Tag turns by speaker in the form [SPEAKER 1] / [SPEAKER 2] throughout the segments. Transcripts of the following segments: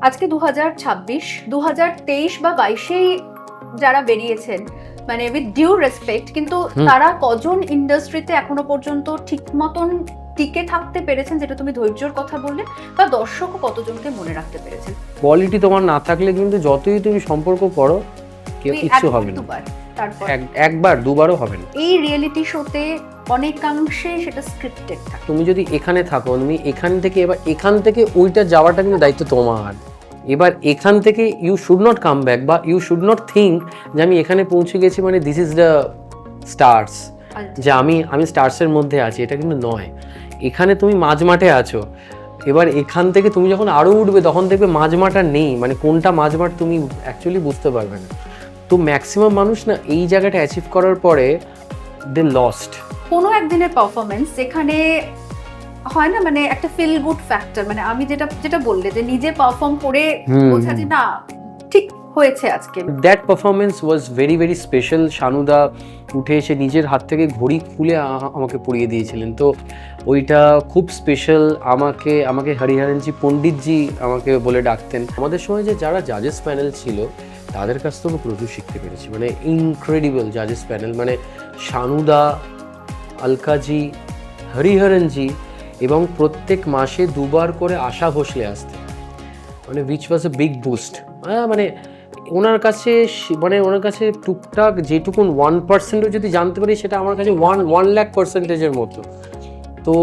[SPEAKER 1] আজকে 2026, 2023 বা 22-এই যারা বেরিয়েছেন, মানে উইথ ডিউ রেসপেক্ট, কিন্তু তারা কজন ইন্ডাস্ট্রিতে এখনো পর্যন্ত ঠিক মতন টিকে থাকতে পেরেছেন, যেটা তুমি ধৈর্যের কথা বললে, বা দর্শকও কতজনকে মনে রাখতে পেরেছেন?
[SPEAKER 2] কোয়ালিটি তোমার না থাকলে কিন্তু যতই তুমি সম্পর্ক করো কিচ্ছু হবে না।
[SPEAKER 1] তারপর
[SPEAKER 2] একবার দুবারও হবে না।
[SPEAKER 1] এই রিয়েলিটি শোতে অনেকাংশে সেটা স্ক্রিপ্টেড থাকে।
[SPEAKER 2] তুমি যদি এখানে থাকো, তুমি এখান থেকে এবার এখান থেকে ওইটা যাওয়াটা কিন্তু দায়িত্ব তোমার। এবার এখান থেকে you should not come back, বা ইউ শুড নট থিঙ্ক যে আমি এখানে পৌঁছে গেছি মানে দিস ইজ দ্য স্টার্স, যে আমি স্টার্সের মধ্যে আছি, এটা কিন্তু নয়। এখানে তুমি মাঝমাঠে আছো। এবার এখান থেকে তুমি যখন আরও উঠবে তখন দেখবে মাঝমাঠ আর নেই, মানে কোনটা মাঝমাঠ তুমি অ্যাকচুয়ালি বুঝতে পারবে না। তো ম্যাক্সিমাম মানুষ না এই জায়গাটা অ্যাচিভ করার পরে দে লস্ট।
[SPEAKER 1] কোনো একদিনের পারফরমেন্স যেখানে হয় না, মানে একটা ফিল গুড ফ্যাক্টর, মানে আমি যেটা বললে যে নিজে পারফর্ম করে বোঝা যে না ঠিক হয়েছে আজকে।
[SPEAKER 2] That performance was very very special. শানুদা উঠে এসে নিজের হাত থেকে ঘড়ি খুলে আমাকে পরিয়ে দিয়েছিলেন, তো ওইটা খুব স্পেশাল। আমাকে হরিহরনজি পণ্ডিতজি আমাকে বলে ডাকতেন। আমাদের সময় যে যারা জাজেস প্যানেল ছিল তাদের কাছ থেকেও প্রচুর শিখতে পেরেছি, মানে ইনক্রেডিবল জাজেস প্যানেল, মানে শানুদা, আলকাজি, হরিহরনজি, এবং প্রত্যেক মাসে দুবার করে আশা ভোসলে আসতেন, মানে which was a big boost. মানে ওনার কাছে টুকটাক যেটুকুন 1%ও যদি জানতে পারি সেটা আমার কাছে 1,00,000%-এর মতো। তো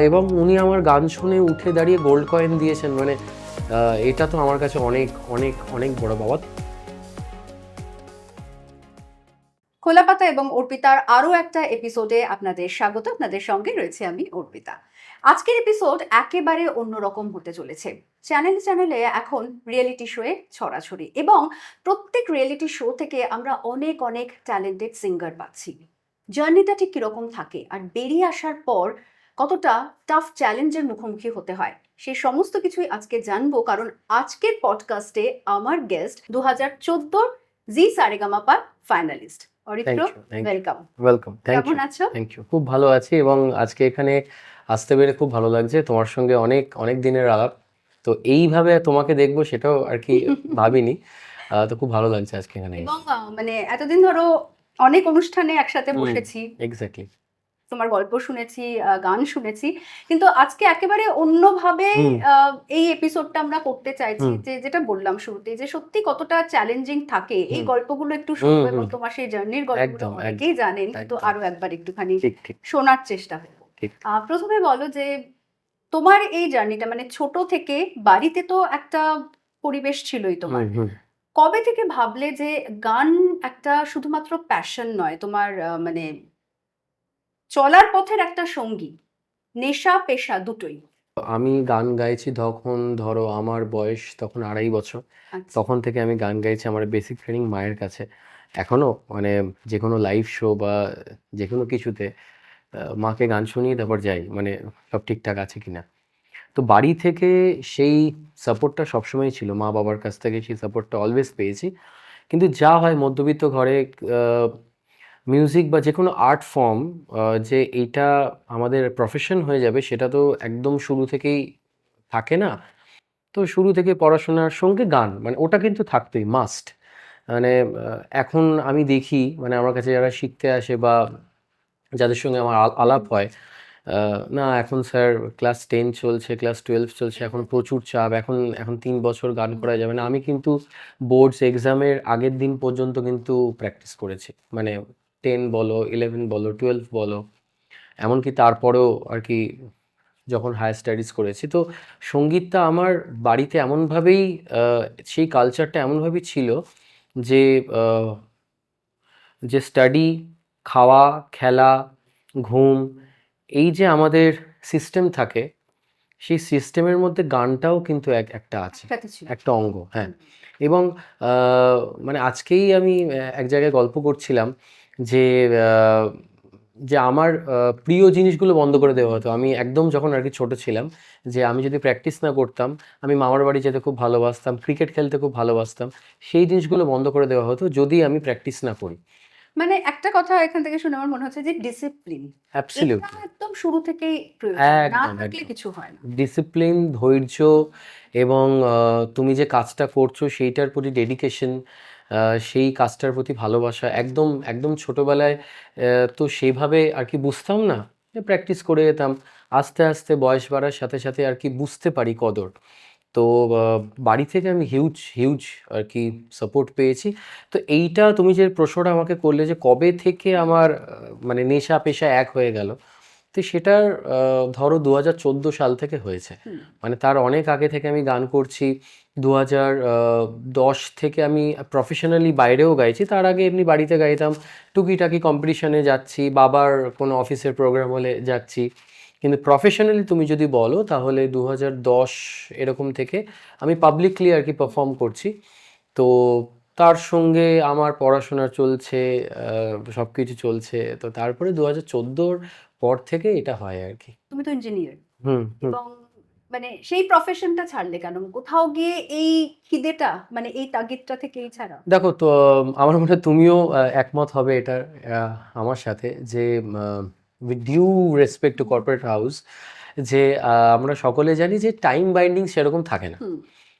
[SPEAKER 2] এবং উনি আমার গান শুনে উঠে দাঁড়িয়ে গোল্ড কয়েন দিয়েছেন, মানে এটা তো আমার কাছে অনেক অনেক অনেক বড় বাবা।
[SPEAKER 1] খোলাপাতা এবং অর্পিতার আরও একটা এপিসোডে আপনাদের স্বাগত। আপনাদের সঙ্গে রয়েছে আমি, অর্পিতা। আজকের এপিসোড একেবারে অন্যরকম হতে চলেছে। চ্যানেলে এখন রিয়েলিটি শোয়ে ছড়াছড়ি, এবং প্রত্যেক রিয়েলিটি শো থেকে আমরা অনেক অনেক ট্যালেন্টেড সিঙ্গার পাচ্ছি। জার্নিটা ঠিক কীরকম থাকে, আর বেরিয়ে আসার পর কতটা টাফ চ্যালেঞ্জের মুখোমুখি হতে হয়, সেই সমস্ত কিছুই আজকে জানবো। কারণ আজকের পডকাস্টে আমার guest 2014 Zee Saregamapa finalist Aritra.
[SPEAKER 2] Welcome.
[SPEAKER 1] কেমন আছো?
[SPEAKER 2] Thank you. খুব ভালো আছি, এবং আজকে এখানে আসতে পেরে খুব ভালো লাগছে। তোমার সঙ্গে অনেক অনেক দিনের আলাপ, তো এইভাবে তোমাকে দেখবো সেটাও আর কি ভাবিনি। তো খুব ভালো লাগছে আজকে এখানে।
[SPEAKER 1] এবং মানে এতদিন ধরো অনেক অনুষ্ঠানে একসাথে বসেছি,
[SPEAKER 2] এক্স্যাক্টলি,
[SPEAKER 1] তোমার গল্প শুনেছি, গান শুনেছি, কিন্তু আজকে একেবারে অন্যভাবে এই এপিসোডটা আমরা করতে চাইছি। যে যেটা বললাম শুরুতেই, যে সত্যি কতটা চ্যালেঞ্জিং থাকে এই গল্পগুলো একটু শুনবো, এবং তোমার সেই জার্নির গল্পগুলো অনেকেই জানেন, তো আরো একবার একটুখানি শোনার চেষ্টা করবো। প্রথমে বলো যে তোমার এই জার্নিটা, মানে ছোট থেকে বাড়িতে তো একটা পরিবেশ ছিলই তোমার, কবে থেকে ভাবলে যে গান একটা শুধুমাত্র প্যাশন নয়, তোমার মানে চলার পথের একটা সঙ্গী, নেশা পেশা দুটোই?
[SPEAKER 2] আমি গান গাইছি তখন, ধরো আমার বয়স তখন 2.5 বছর। তখন থেকে আমি গান গাইছি, আমার বেসিক ট্রেনিং মায়ের কাছে। এখনো মানে যে কোনো লাইভ শো বা যে কোনো কিছুতে মাকে গান শুনিয়ে তারপর যাই, মানে সব ঠিকঠাক আছে কিনা। তো বাড়ি থেকে সেই সাপোর্টটা সবসময় ছিল, মা বাবার কাছ থেকে সেই সাপোর্টটা অলওয়েজ পেয়েছি। কিন্তু যা হয় মধ্যবিত্ত ঘরে, মিউজিক বা যে কোনো আর্ট ফর্ম যে এইটা আমাদের প্রফেশন হয়ে যাবে সেটা তো একদম শুরু থেকেই থাকে না। তো শুরু থেকে পড়াশোনার সঙ্গে গান, মানে ওটা কিন্তু থাকতোই, মাস্ট। মানে এখন আমি দেখি, মানে আমার কাছে যারা শিখতে আসে বা যাদের সঙ্গে আমার আলাপ হয়, না এখন স্যার ক্লাস 10 চলছে, ক্লাস 12 চলছে, এখন প্রচুর চাপ, এখন 3 বছর গান করা যাবে না। আমি কিন্তু বোর্ডস এক্সামের আগের দিন পর্যন্ত কিন্তু প্র্যাকটিস করেছি, মানে 10 বলো, 11 বলো, 12 বলো, এমনকি তারপরেও আর কি যখন হায়ার স্টাডিজ করেছি। তো সঙ্গীতটা আমার বাড়িতে এমনভাবেই, সেই কালচারটা এমনভাবেই ছিল যে যে স্টাডি, খাওয়া, খেলা, ঘুম, এই যে আমাদের সিস্টেম থাকে, সেই সিস্টেমের মধ্যে গানটাও কিন্তু একটা আছে, একটা অঙ্গ। হ্যাঁ, এবং মানে আজকেই আমি এক জায়গায় গল্প করছিলাম যে যে আমার প্রিয় জিনিসগুলো বন্ধ করে দেওয়া হতো। আমি একদম যখন আর কি ছোটো ছিলাম, যে আমি যদি প্র্যাকটিস না করতাম, আমি মামার বাড়ি যেতে খুব ভালোবাসতাম, ক্রিকেট খেলতে খুব ভালোবাসতাম, সেই জিনিসগুলো বন্ধ করে দেওয়া হতো যদি আমি প্র্যাকটিস না করি।
[SPEAKER 1] মানে একটা কথা এখান থেকে শুনে আমার মনে হচ্ছে যে ডিসিপ্লিন, এটা
[SPEAKER 2] অ্যাবসলিউটলি,
[SPEAKER 1] একদম শুরু থেকেই প্রয়োজন, না
[SPEAKER 2] একদম
[SPEAKER 1] থাকলে
[SPEAKER 2] একদম
[SPEAKER 1] কিছু হয় না।
[SPEAKER 2] ডিসিপ্লিন, ধৈর্য এবং তুমি যে কাজটা করছো সেইটার প্রতি ডেডিকেশন, সেই কাজটার প্রতি ভালোবাসা, একদম একদম ছোটবেলায় তো সেইভাবে আর কি বুঝতাম না, প্র্যাকটিস করে যেতাম। আস্তে আস্তে বয়স বাড়ার সাথে সাথে আর কি বুঝতে পারি কদর। তো বাড়ি থেকে আমি হিউজ হিউজ আর কি সাপোর্ট পেয়েছি। তো এইটা তুমি যে প্রশ্নটা আমাকে করলে যে কবে থেকে আমার মানে নেশা পেশা এক হয়ে গেল, তো সেটার ধরো 2014 সাল থেকে হয়েছে।
[SPEAKER 1] হুম।
[SPEAKER 2] মানে তার অনেক আগে থেকে আমি গান করছি। 2010 থেকে আমি প্রফেশনালি বাইরেও গাইছি, তার আগে এমনি বাড়িতে গাইতাম, টুকিটাকি কম্পিটিশনে যাচ্ছি, বাবার কোনো অফিসের প্রোগ্রাম হলে যাচ্ছি। কিন্তু প্রফেশনালি তুমি যদি বলো তাহলে 2010 এরকম থেকে আমি পাবলিকলি আর কি পারফর্ম করছি। তো তার সঙ্গে আমার পড়াশোনা চলছে, সব কিছু চলছে। তো তারপরে 2014 পর থেকে এটা হয় আর কি।
[SPEAKER 1] তুমি তো ইঞ্জিনিয়ার,
[SPEAKER 2] হুম হুম।
[SPEAKER 1] এবং মানে সেই প্রফেশনটা ছাড়লে কেন? কোথাও গিয়ে এই খিদেটা, মানে এই তাগিদটা থেকেই ছাড়া?
[SPEAKER 2] দেখো তো, আমার মনে হয় তুমিও একমত হবে এটা আমার সাথে, যে with due respect to corporate house, যে আমরা সকলে জানি যে টাইম বাইন্ডিং সেরকম থাকে না,
[SPEAKER 1] হুম।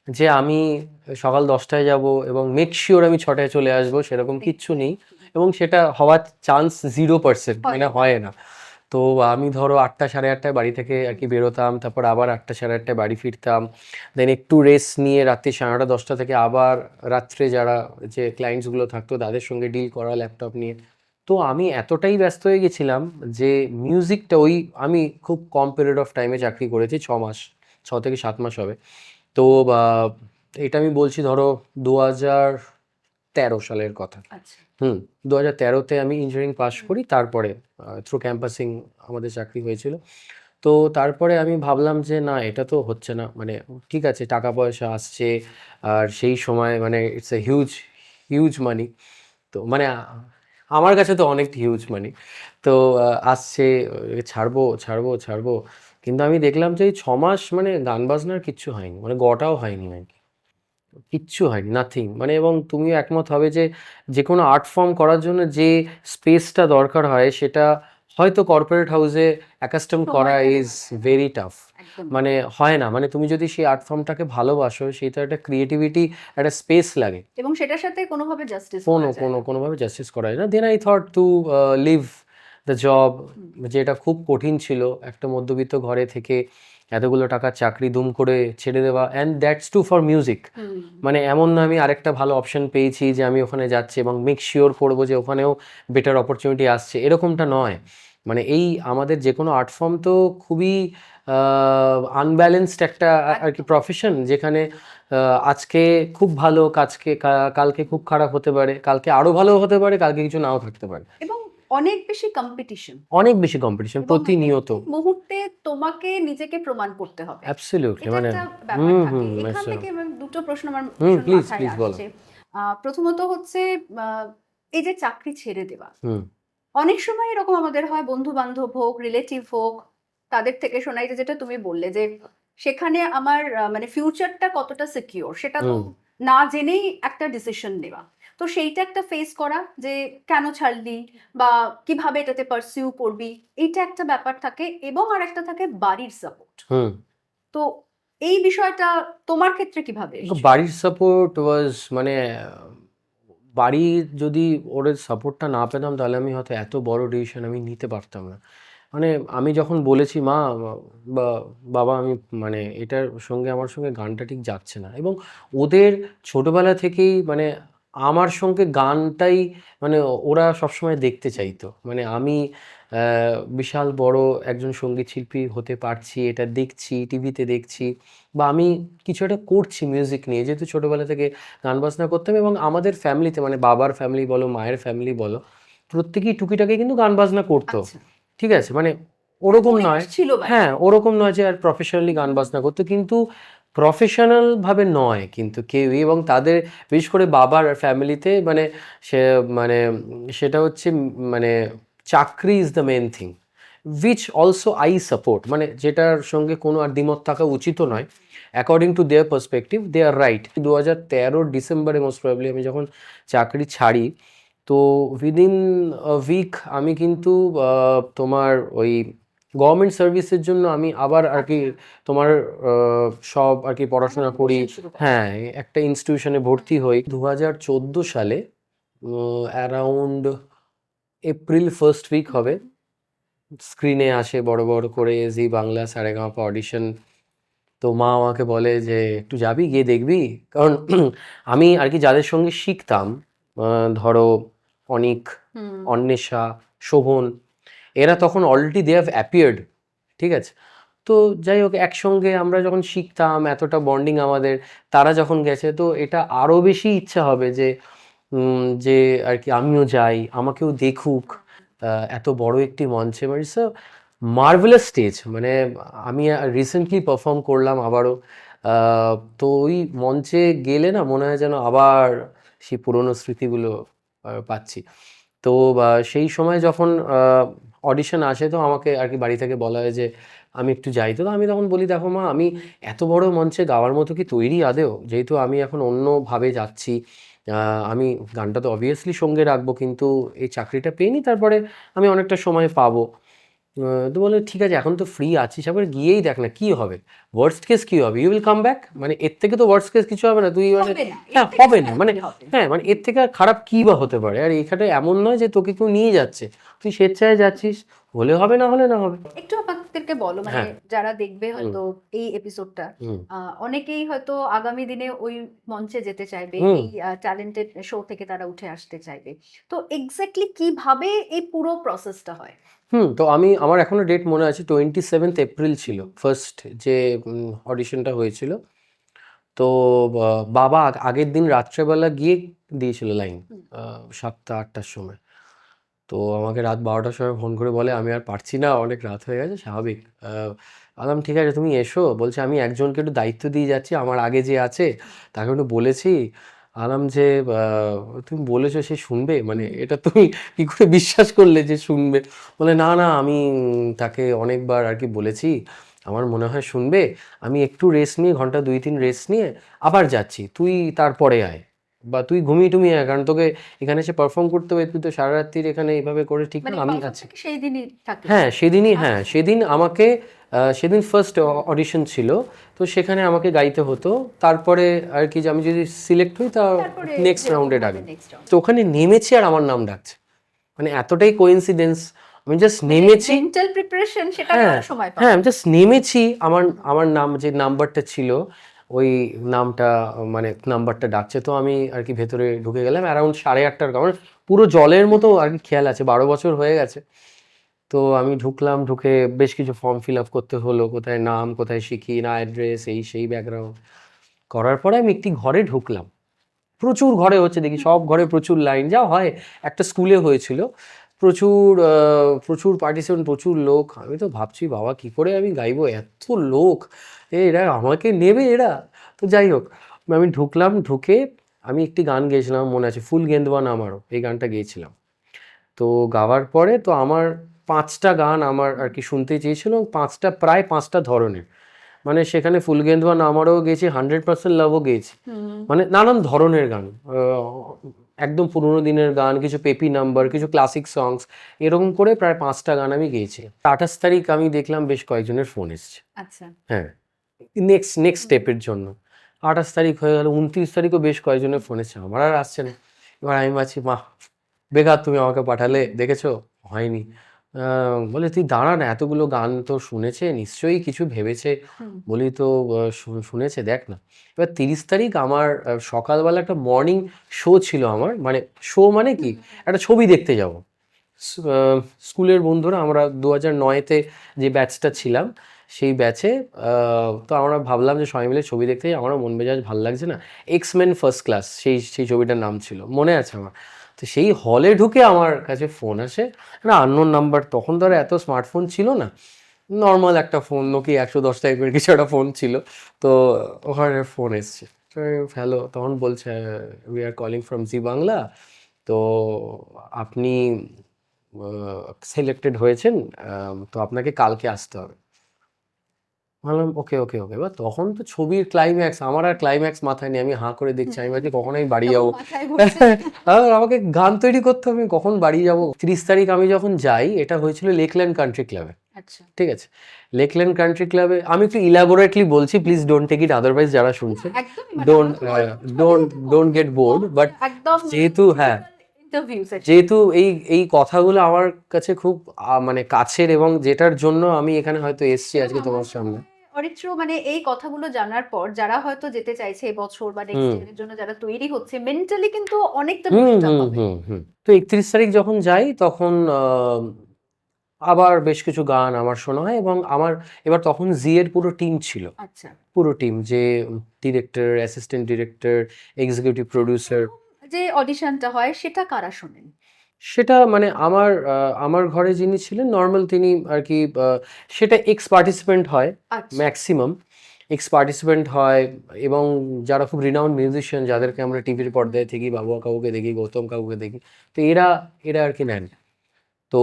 [SPEAKER 2] যে আমি সকাল 10টায় যাব এবং মেক শিওর আমি 6টায় চলে আসবো, সেরকম কিচ্ছু নেই। এবং সেটা হওয়ার চান্স 0%, মানে হয় না। তো আমি ধরো 8টা সাড়ে 8টায় বাড়ি থেকে আর কি বেরোতাম, তারপর আবার 8টা সাড়ে 8টায় বাড়ি ফিরতাম, দেন একটু রেস্ট নিয়ে রাত্রি 9:30 10টা থেকে আবার রাত্রে যারা যে ক্লায়েন্টসগুলো থাকতো তাদের সঙ্গে ডিল করা ল্যাপটপ নিয়ে। তো আমি এতটাই ব্যস্ত হয়ে গেছিলাম যে মিউজিকটা ওই, আমি খুব কম পিরিয়ড অফ টাইমে চাকরি করেছি, 6 মাস, 6 থেকে 7 মাস হবে। তো এটা আমি বলছি ধরো 2013 সালের কথা।
[SPEAKER 1] আচ্ছা।
[SPEAKER 2] 2013তে আমি ইঞ্জিনিয়ারিং পাশ করি, তারপরে থ্রু ক্যাম্পাসিং আমাদের চাকরি হয়েছিল। তো তারপরে আমি ভাবলাম যে না, এটা তো হচ্ছে না, মানে ঠিক আছে টাকা পয়সা আসছে, আর সেই সময় মানে ইটস এ হিউজ হিউজ মানি। তো মানে আমার কাছে তো অনেক হিউজ মানি। তো আসছে, ছাড়বো ছাড়বো ছাড়বো, কিন্তু আমি দেখলাম যে এই 6 মাস মানে গান বাজনার কিচ্ছু হয়নি, মানে গটাও হয়নি আর কি, কিচ্ছু হয়নি, নাথিং। মানে এবং তুমিও একমত হবে যে যে কোনো আর্ট ফর্ম করার জন্য যে স্পেসটা দরকার হয় সেটা হয়তো কর্পোরেট হাউসে অ্যাকাস্টম করা
[SPEAKER 1] সময়টা
[SPEAKER 2] ইজ ভেরি টাফ।
[SPEAKER 1] একদম।
[SPEAKER 2] মানে হয় না, মানে তুমি যদি সেই আর্ট ফর্মটাকে ভালোবাসো, সেটা একটা ক্রিয়েটিভিটি, একটা স্পেস লাগে,
[SPEAKER 1] এবং সেটার সাথে কোনোভাবে জাস্টিস
[SPEAKER 2] কোনো
[SPEAKER 1] করা যায়
[SPEAKER 2] কোনো
[SPEAKER 1] না।
[SPEAKER 2] কোনোভাবে জাস্টিস করা যায় না। Then I thought to leave the job, যেটা খুব কঠিন ছিল একটা মধ্যবিত্ত ঘরে থেকে এতগুলো টাকার চাকরি দুম করে ছেড়ে দেওয়া, and that's too for music.
[SPEAKER 1] হুম।
[SPEAKER 2] মানে এমন না আমি আরেকটা ভালো অপশন পেয়েছি যে আমি ওখানে যাচ্ছি এবং মেক শিওর করবো যে ওখানেও বেটার অপরচুনিটি আসছে, এরকমটা নয়। মানে এই আমাদের যে কোনো আর্ট ফর্ম তো খুবই আনব্যালেন্সড একটা আর কি প্রফেশন, যেখানে আজকে খুব ভালো, কালকে খুব খারাপ হতে পারে, কালকে আরো ভালো হতে পারে, কালকে কিছু নাও থাকতে পারে।
[SPEAKER 1] এবং অনেক বেশি কম্পিটিশন,
[SPEAKER 2] অনেক বেশি কম্পিটিশন
[SPEAKER 1] এবং
[SPEAKER 2] প্রতিনিয়ত।
[SPEAKER 1] প্রত্যেক মুহূর্তে তোমাকে নিজেকে প্রমাণ করতে হবে,
[SPEAKER 2] অ্যাবসলিউটলি,
[SPEAKER 1] এটা
[SPEAKER 2] মানে
[SPEAKER 1] একটা ব্যাপার থাকে।
[SPEAKER 2] হুম
[SPEAKER 1] এখান থেকে দুটো প্রশ্ন আমার
[SPEAKER 2] হুম,
[SPEAKER 1] ভীষণ
[SPEAKER 2] প্লিজ
[SPEAKER 1] মাথায়
[SPEAKER 2] প্লিজ বলো।
[SPEAKER 1] আসছে। প্রথমত হচ্ছে, এই যে চাকরি ছেড়ে দেওয়া,
[SPEAKER 2] হুম
[SPEAKER 1] অনেক সময় এরকম আমাদের হয়, বন্ধু বান্ধব হোক, রিলেটিভ হোক, তাদের থেকে শোনাই যে যেটা তুমি বললে যে সেখানে আমার মানে ফিউচারটা কতটা সিকিউর সেটা তো
[SPEAKER 2] হুম।
[SPEAKER 1] না জেনেই একটা ডিসিশন নেওয়া। তো সেইটা একটা ফেস করা, যে কেন ছাড়লি বা কিভাবে এটাতে পারসিউ করবি, এইটা একটা ব্যাপার থাকে। এবং আর একটা থাকে বাড়ির সাপোর্ট।
[SPEAKER 2] হুম।
[SPEAKER 1] তো এই বিষয়টা তোমার ক্ষেত্রে কিভাবে এসেছিল?
[SPEAKER 2] বাড়ির সাপোর্ট ওয়াজ মানে বাড়ি, যদি ওদের সাপোর্টটা না পেতাম তাহলে আমি হয়তো এত বড় ডিসিশন আমি নিতে পারতাম না। মানে আমি যখন বলেছি মা বা বাবা, আমি মানে এটার সঙ্গে আমার সঙ্গে গানটা ঠিক যাচ্ছে না, এবং ওদের ছোটবেলা থেকেই মানে আমার সঙ্গে গানটাই মানে ওরা সবসময় দেখতে চাইতো, মানে আমি বিশাল বড় একজন সঙ্গীত শিল্পী হতে পারছি এটা দেখছি, টিভিতে দেখছি, বা আমি কিছু একটা করছি মিউজিক নিয়ে, যেহেতু ছোটোবেলা থেকে গান বাজনা করতাম। এবং আমাদের ফ্যামিলিতে মানে বাবার ফ্যামিলি বলো, মায়ের ফ্যামিলি বলো, প্রত্যেকেই টুকিটাকি কিন্তু গান বাজনা করতো,
[SPEAKER 1] আচ্ছা,
[SPEAKER 2] ঠিক আছে, মানে ওরকম
[SPEAKER 1] পরিবেশ
[SPEAKER 2] নয়।
[SPEAKER 1] ছিল বাড়িতে।
[SPEAKER 2] হ্যাঁ, ওরকম নয় যে আর প্রফেশনালি গান বাজনা করতো, কিন্তু প্রফেশনাল ভাবে নয় কিন্তু কেউই। এবং তাদের বিশেষ করে বাবার ফ্যামিলিতে মানে সে মানে সেটা হচ্ছে মানে চাকরি is the main thing, which also I support, মানে যেটার সঙ্গে কোনো আর দ্বিমত থাকা উচিত নয়। According to their perspective they are right. 2013 ডিসেম্বরে মোস্ট প্রবাবলি আমি যখন চাকরি ছাড়ি, তো উইদিন উইক আমি কিন্তু তোমার ওই গভর্নমেন্ট সার্ভিসের জন্য আমি আবার আর কি তোমার সব আর কি পড়াশোনা করি। হ্যাঁ, একটা ইনস্টিটিউশনে ভর্তি হই 2014 সালে, অ্যারাউন্ড এপ্রিল ফার্স্ট উইক হবে। স্ক্রিনে আসে বড় বড় করে জি বাংলা সারেগামাপা অডিশন। তো মা আমাকে বলে যে একটু যাবি, গিয়ে দেখবি। কারণ আমি আর কি যাদের সঙ্গে শিখতাম, ধরো অনিক, অন্বেষা, শোভন, এরা তখন অলরেডি দে হ্যাভ অ্যাপিয়ার্ড, ঠিক আছে। তো যাই হোক, একসঙ্গে আমরা যখন শিখতাম, এতটা বন্ডিং আমাদের, তারা যখন গেছে তো এটা আরও বেশি ইচ্ছা হবে যে যে আর কি আমিও যাই, আমাকেও দেখুক এত বড় একটি মঞ্চে। মানে ইটস আ মার্ভেলাস স্টেজ। মানে আমি রিসেন্টলি পারফর্ম করলাম আবারও। তো ওই মঞ্চে গেলে না মনে হয় যেন আবার সেই পুরনো স্মৃতিগুলো পাচ্ছি। তো সেই সময় যখন অডিশন আসে, তো আমাকে আর কি বাড়ি থেকে বলা হয় যে আমি একটু যাই। তো আমি তখন বলি, দেখো মা, আমি এত বড় মঞ্চে গাওয়ার মতো কি তৈরি আদেও? যেহেতু আমি এখন অন্যভাবে যাচ্ছি, আমি গানটা তো অবভিয়াসলি সঙ্গে রাখবো, কিন্তু এই চাকরিটা পেয়ে নি, তারপরে আমি অনেকটা সময় পাবো। তো বলে ঠিক আছে, এখন তো ফ্রি আছিস, একবার গিয়েই দেখ না কি হবে, ওয়ার্স্ট কেস কি হবে, ইউ উইল কাম ব্যাক। মানে এর থেকে তো ওয়ার্স্ট কেস কিছু হবে না, তুই মানে হ্যাঁ হবে না, মানে হ্যাঁ মানে এর থেকে আর খারাপ কি বা হতে পারে। আর এখানে এমন নয় যে তোকে কেউ নিয়ে যাচ্ছে, তুই স্বেচ্ছায় যাচ্ছিস, হলে হবে, না হলে না হবে।
[SPEAKER 1] একটু আপনাদেরকে বলো, মানে যারা দেখবে হয়তো এই এপিসোডটা, অনেকেই হয়তো আগামী দিনে ওই মঞ্চে যেতে চাইবে, এই ট্যালেন্টেড শো থেকে তারা উঠে আসতে চাইবে। তো এক্স্যাক্টলি কিভাবে এই পুরো প্রসেসটা হয়?
[SPEAKER 2] তো আমার এখনো ডেট মনে আছে, 27th এপ্রিল ছিল ফার্স্ট যে অডিশনটা হয়েছিল। তো বাবা আগের দিন রাত্রেবেলা গিয়ে দিয়েছিল লাইন, 7টা-8টার সময়। তো আমাকে রাত 12টার সময় ফোন করে বলে আমি আর পারছি না, অনেক রাত হয়ে গেছে, স্বাভাবিক। বললাম ঠিক আছে তুমি এসো। বলছে আমি একজনকে একটু দায়িত্ব দিয়ে যাচ্ছি, আমার আগে যে আছে তাকে একটু বলেছি। বললাম যে তুমি বলেছো সে শুনবে, মানে এটা তুমি কি করে বিশ্বাস করলে যে শুনবে? বলে না না, আমি তাকে অনেকবার আর কি বলেছি, আমার মনে হয় শুনবে। আমি একটু রেস্ট নিয়ে, ঘন্টা 2-3 রেস্ট নিয়ে আবার যাচ্ছি, তুই তারপরে আয়, বা তুই ঘুমিয়ে টুমিয়ে আয়, কারণ তোকে এখানে এসে পারফর্ম করতে হবে, তুই তো সারা রাত্রির এখানে এইভাবে করে ঠিক না, আমি আছি।
[SPEAKER 1] সেই দিনই থাকে?
[SPEAKER 2] হ্যাঁ সেদিনই, হ্যাঁ সেদিন আমাকে সেদিন ফার্স্ট অডিশন ছিল, তো সেখানে আমাকে গাইতে হতো। তারপরে আর কি যে আমি যদি সিলেক্ট হই তা নেক্সট রাউন্ডে ডাকবে। তো ওখানে নেমেছি আর আমার নাম ডাকছে, মানে এতটাই কোইন্সিডেন্স। আমি জাস্ট নেমেছি,
[SPEAKER 1] মেন্টাল প্রিপারেশন সেটা
[SPEAKER 2] হ্যাঁ
[SPEAKER 1] নেওয়ার সময়
[SPEAKER 2] হ্যাঁ, আমি জাস্ট নেমেছি, আমার নাম যে নাম্বারটা ছিল, ওই নামটা মানে নাম্বারটা ডাকছে, তো আমি আর কি ভেতরে ঢুকে গেলাম অ্যারাউন্ড 8:30টার। কারণ পুরো জলের মতো আর কি খেয়াল আছে, 12 বছর হয়ে গেছে। তো আমি ঢুকলাম, ঢুকে বেশ কিছু ফর্ম ফিল আপ করতে হলো, কোথায় নাম, কোথায় শিখি না, অ্যাড্রেস, এই সেই ব্যাকগ্রাউন্ড করার পরে আমি একটি ঘরে ঢুকলাম। প্রচুর ঘরে হচ্ছে, দেখি সব ঘরে প্রচুর লাইন, যা হয় একটা স্কুলে হয়েছিল। প্রচুর প্রচুর পার্টিসিপেন্ট, প্রচুর লোক। আমি তো ভাবছি বাবা কি করে আমি গাইবো, এত লোক, এরা আমাকে নেবে এরা? তো যাই হোক, আমি ঢুকলাম, ঢুকে আমি একটি গান গেয়েছিলাম মনে আছে, ফুল গেন্দওয়ান আমারও, এই গানটা গেয়েছিলাম। তো গাওয়ার পরে তো আমার 5টা গান আমার আর কি শুনতে চেয়েছিল, পাঁচটা প্রায় 5টা ধরনের। মানে সেখানে ফুল গেন্দওয়ান আমারও গেয়েছি, 100% লাভও গেয়েছি, মানে নানান ধরনের গান, একদম পুরোনো দিনের গান, কিছু পেপি নাম্বার, কিছু ক্লাসিক সংস, এরকম করে প্রায় 5টা গান আমি গেয়েছি। 28 তারিখ আমি দেখলাম বেশ কয়েকজনের ফোন এসছে,
[SPEAKER 1] আচ্ছা,
[SPEAKER 2] হ্যাঁ নেক্সট স্টেপের জন্য। 28 তারিখ হয়ে গেল, 29 তারিখও বেশ কয়েকজনের ফোন এসছে, আমার আর আসছে না। এবার আমি ভাবছি মা বেকার তুমি আমাকে পাঠালে, দেখেছো হয়নি। বলে তুই দাঁড়া না, এতগুলো গান তো শুনেছে, নিশ্চয়ই কিছু ভেবেছে। বলি তো শুনেছে, দেখ না। এবার 30 তারিখ আমার সকালবেলা একটা মর্নিং শো ছিল আমার, মানে শো মানে কি, একটা ছবি দেখতে যাব। স্কুলের বন্ধুরা আমরা 2009-তে যে ব্যাচটা ছিলাম, সেই ব্যাচে। তো আমরা ভাবলাম যে সবাই মিলে ছবি দেখতে যাই, আমারও মন মেজাজ ভালো লাগছে না। এক্সমেন ফার্স্ট ক্লাস, সেই ছবিটার নাম ছিল, মনে আছে আমার। তো সেই হলে ঢুকে আমার কাছে ফোন আসে, একটা আননোন নাম্বার। তখন তো আর এত স্মার্টফোন ছিল না, নর্মাল একটা ফোন, নোকিয়া 110 টাইপের কিছু একটা ফোন ছিল। তো ওখানে ফোন এসছে, হ্যালো, তখন বলছে উই আর কলিং ফ্রম জি বাংলা, তো আপনি সিলেক্টেড হয়েছেন, তো আপনাকে কালকে আসতে হবে। ভাবলাম ওকে ওকে ওকে, এবার তখন তো ছবির ক্লাইম্যাক্স, আমার আর ক্লাইম্যাক্স মাথায় নেই, আমি হাঁ করে দেখছি, আমি ভাবছি কখন আমি বাড়ি যাবো।
[SPEAKER 1] মাথায় ঘুরছে।
[SPEAKER 2] আর আমাকে গান তৈরি করতে হবে, আমি কখন বাড়ি যাবো। 30 তারিখ আমি যখন যাই, এটা হয়েছিল লেকল্যান্ড কান্ট্রি ক্লাবে,
[SPEAKER 1] আচ্ছা,
[SPEAKER 2] ঠিক আছে। লেকল্যান্ড কান্ট্রি ক্লাবে, আমি একটু ইলাবোরেটলি বলছি, please don't take it otherwise, যারা শুনছে
[SPEAKER 1] একদমই মানে
[SPEAKER 2] ডোন্ট
[SPEAKER 1] আমরা তো গল্প
[SPEAKER 2] don't don't get bored, but
[SPEAKER 1] একদম
[SPEAKER 2] যেহেতু হ্যাঁ,
[SPEAKER 1] ইন্টারভিউ সেশন।
[SPEAKER 2] যেহেতু এই এই কথাগুলো আমার কাছে খুব মানে কাছের, এবং যেটার জন্য আমি এখানে হয়তো এসছি আজকে তোমার সামনে।
[SPEAKER 1] অরিত্র, মানে এই কথাগুলো জানার পর যারা হয়তো যেতে চাইছে এবছর বা নেক্সট
[SPEAKER 2] হুম
[SPEAKER 1] ইয়ারের জন্য যারা তৈরি হচ্ছে, মেন্টালি কিন্তু অনেকটা
[SPEAKER 2] হুম
[SPEAKER 1] বুস্ট আপ
[SPEAKER 2] হুম
[SPEAKER 1] হবে।
[SPEAKER 2] হুম হুম তো 31 তারিখ যখন যাই, তখন আবার বেশ কিছু গান আমার শোনা হয়, এবং আমার এবার তখন জি এর পুরো টিম ছিল,
[SPEAKER 1] আচ্ছা,
[SPEAKER 2] পুরো টিম, যে director, assistant director, executive producer.
[SPEAKER 1] যে অডিশনটা হয় সেটা কারা শোনেন?
[SPEAKER 2] সেটা মানে আমার ঘরে যিনি ছিলেন নর্মাল, তিনি আর কি, সেটা এক্স পার্টিসিপেন্ট হয়,
[SPEAKER 1] আচ্ছা,
[SPEAKER 2] ম্যাক্সিমাম এক্স পার্টিসিপেন্ট হয়, এবং যারা খুব রিনাউন্ড মিউজিশিয়ান, যাদেরকে আমরা টিভির পর্দায় দেখি, বাবুয়া কাকুকে দেখি, গৌতম কাকুকে দেখি, তো এরা এরা আর কি নেন। তো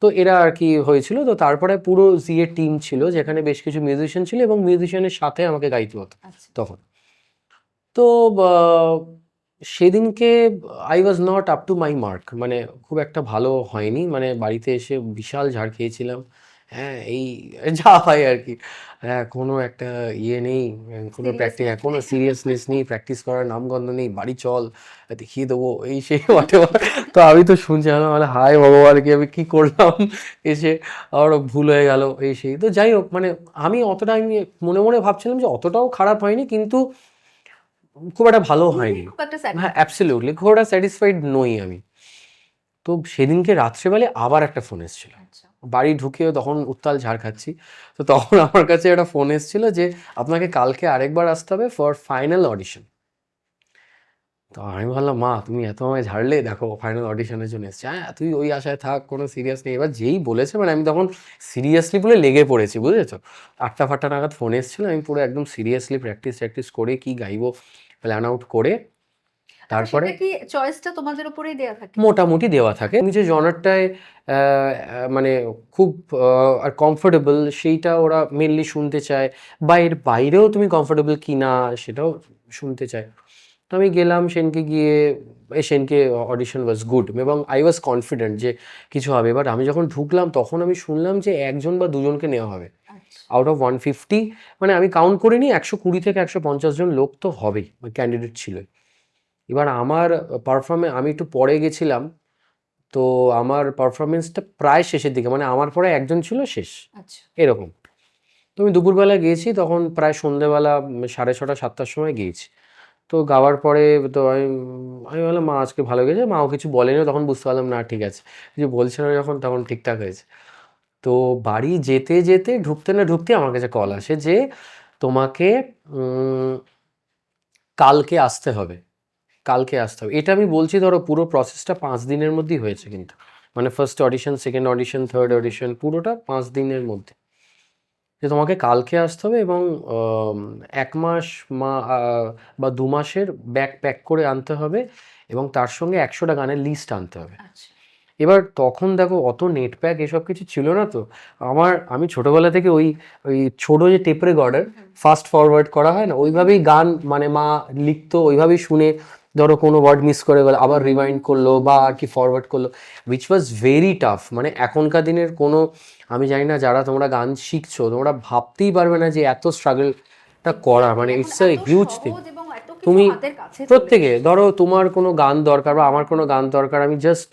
[SPEAKER 2] তো এরা আর কি হয়েছিল, তো তারপরে পুরো জিএ টিম ছিল, যেখানে বেশ কিছু মিউজিশিয়ান ছিল, এবং মিউজিশিয়ানের সাথে আমাকে গাইতে হতো
[SPEAKER 1] আচ্ছা,
[SPEAKER 2] তখন। তো সেদিনকে I was not up to my mark, মানে খুব একটা ভালো হয়নি, মানে বাড়িতে এসে বিশাল ঝাড় খেয়েছিলাম। হ্যাঁ, এই যা হয় আর কি। হ্যাঁ, কোনো একটা ইয়ে নেই, কোনো প্র্যাকটিস,
[SPEAKER 1] সিরিয়াসলি।
[SPEAKER 2] কোনো সিরিয়াসনেস নেই, প্র্যাকটিস করার নামগন্ধ নেই, বাড়ি চল দেখিয়ে দেবো, এই সেই হোয়াটেভার। তো আমি তো শুনছি, আমি বলে হায় ভগবান, কি আমি কি করলাম, এসে আবার ভুল হয়ে গেল, এই সেই। তো যাই হোক, মানে আমি অতটা, আমি মনে মনে ভাবছিলাম যে অতটাও খারাপ হয়নি, কিন্তু খুব একটা ভালো হয়নি।
[SPEAKER 1] খুব একটা
[SPEAKER 2] হ্যাঁ,
[SPEAKER 1] স্যাটিসফাইড।
[SPEAKER 2] অ্যাবসলিউটলি খুব একটা স্যাটিসফাইড নই আমি। তো সেদিনকে রাত্রেবেলায় আবার একটা ফোন এসেছিল,
[SPEAKER 1] আচ্ছা,
[SPEAKER 2] বাড়ি ঢুকেও তখন উত্তাল ঝাড় খাচ্ছি। তো তখন আমার কাছে একটা ফোন এসেছিল যে আপনাকে কালকে আরেকবার আসতে হবে ফর ফাইনাল অডিশন। তো আমি ভাবলাম, মা তুমি এত আমায় ঝাড়লে, দেখো ফাইনাল অডিশনের জন্য এসছে, হ্যাঁ তুই ওই আশায় থাক, কোনো সিরিয়াস নেই। এবার যেই বলেছে, মানে আমি তখন সিরিয়াসলি বলে লেগে পড়েছি, বুঝেছো। 8টা-ফাটটা নাগাদ ফোন এসেছিল, আমি পুরো একদম সিরিয়াসলি প্র্যাকটিস করে কি গাইবো প্ল্যান আউট করে,
[SPEAKER 1] আচ্ছা,
[SPEAKER 2] তারপরে
[SPEAKER 1] সেটা কি চয়েসটা তোমাদের উপরেই দেয়া থাকে?
[SPEAKER 2] মোটামুটি দেওয়া থাকে। আমি যে জনারটায় মানে খুব আর কমফোর্টেবল, সেইটা ওরা মেনলি শুনতে চায়, বা এর বাইরেও তুমি কমফোর্টেবল কি না সেটাও শুনতে চায়। তো আমি গেলাম সেনকে গিয়ে, সেনকে অডিশন ওয়াজ গুড, এবং আই ওয়াজ কনফিডেন্ট যে কিছু হবে। এবার আমি যখন ঢুকলাম, তখন আমি শুনলাম যে 1জন বা 2জনকে নেওয়া হবে
[SPEAKER 1] আচ্ছা,
[SPEAKER 2] আউট অফ 150। মানে আমি কাউন্ট করিনি, 120 থেকে 150 জন লোক তো হবেই, ক্যান্ডিডেট ছিল। এবার আমার আমি একটু পরে গেছিলাম, তো আমার পারফরমেন্সটা প্রায় শেষের দিকে, মানে আমার পরে একজন ছিল শেষ,
[SPEAKER 1] আচ্ছা,
[SPEAKER 2] এরকম। তো আমি দুপুরবেলা গিয়েছি, তখন প্রায় সন্ধেবেলা 6:30-7টার সময় গিয়েছি। তো গাওয়ার পরে তো আমি বললাম, মা আজকে ভালো গেছে, মাও কিছু বলেনি, তখন বুঝতে পারলাম না ঠিক আছে, কিছু বলছে না যখন, তখন ঠিকঠাক হয়েছে। তো বাড়ি যেতে যেতে ঢুকতে না ঢুকতে আমার কাছে কল আসে যে তোমাকে উম, কালকে আসতে হবে, কালকে আসতে হবে। এটা আমি বলছি, ধরো পুরো প্রসেসটা 5 দিনের মধ্যেই হয়েছে কিন্তু, মানে first audition, second audition, third audition, পুরোটা 5 দিনের মধ্যে, যে তোমাকে কালকে আসতে হবে, এবং 1 মাস বা 2 মাসের ব্যাগ প্যাক করে আনতে হবে, এবং তার সঙ্গে 100টা গানের লিস্ট আনতে হবে।
[SPEAKER 1] আচ্ছা।
[SPEAKER 2] এবার তখন দেখো, অত নেট প্যাক এসব কিছু ছিল না তো। আমি ছোটবেলা থেকে ওই ওই ছোট যে টেপ রেকর্ডার ফাস্ট ফরওয়ার্ড করা হয় না, ওইভাবেই গান, মানে মা লিখতো, ওইভাবেই শুনে, ধরো কোনো ওয়ার্ড মিস করে গেল আবার রিমাইন্ড করলো, বা আর কি ফরওয়ার্ড করলো, উইচ ওয়াজ ভেরি টাফ। মানে এখনকার দিনের কোনো, আমি জানি না, যারা তোমরা গান শিখছো, তোমরা ভাবতেই পারবে না যে এত স্ট্রাগলটা করা,
[SPEAKER 1] এক্স্যাক্টলি,
[SPEAKER 2] মানে
[SPEAKER 1] এখন
[SPEAKER 2] ইটস আ
[SPEAKER 1] এত
[SPEAKER 2] হিউজ থিং।
[SPEAKER 1] সহজ এবং এত কিছু
[SPEAKER 2] তুমি
[SPEAKER 1] হাতের কাছে চলে
[SPEAKER 2] প্রত্যেকে,
[SPEAKER 1] এসেছে।
[SPEAKER 2] ধরো তোমার কোনো গান দরকার বা আমার কোনো গান দরকার, আমি জাস্ট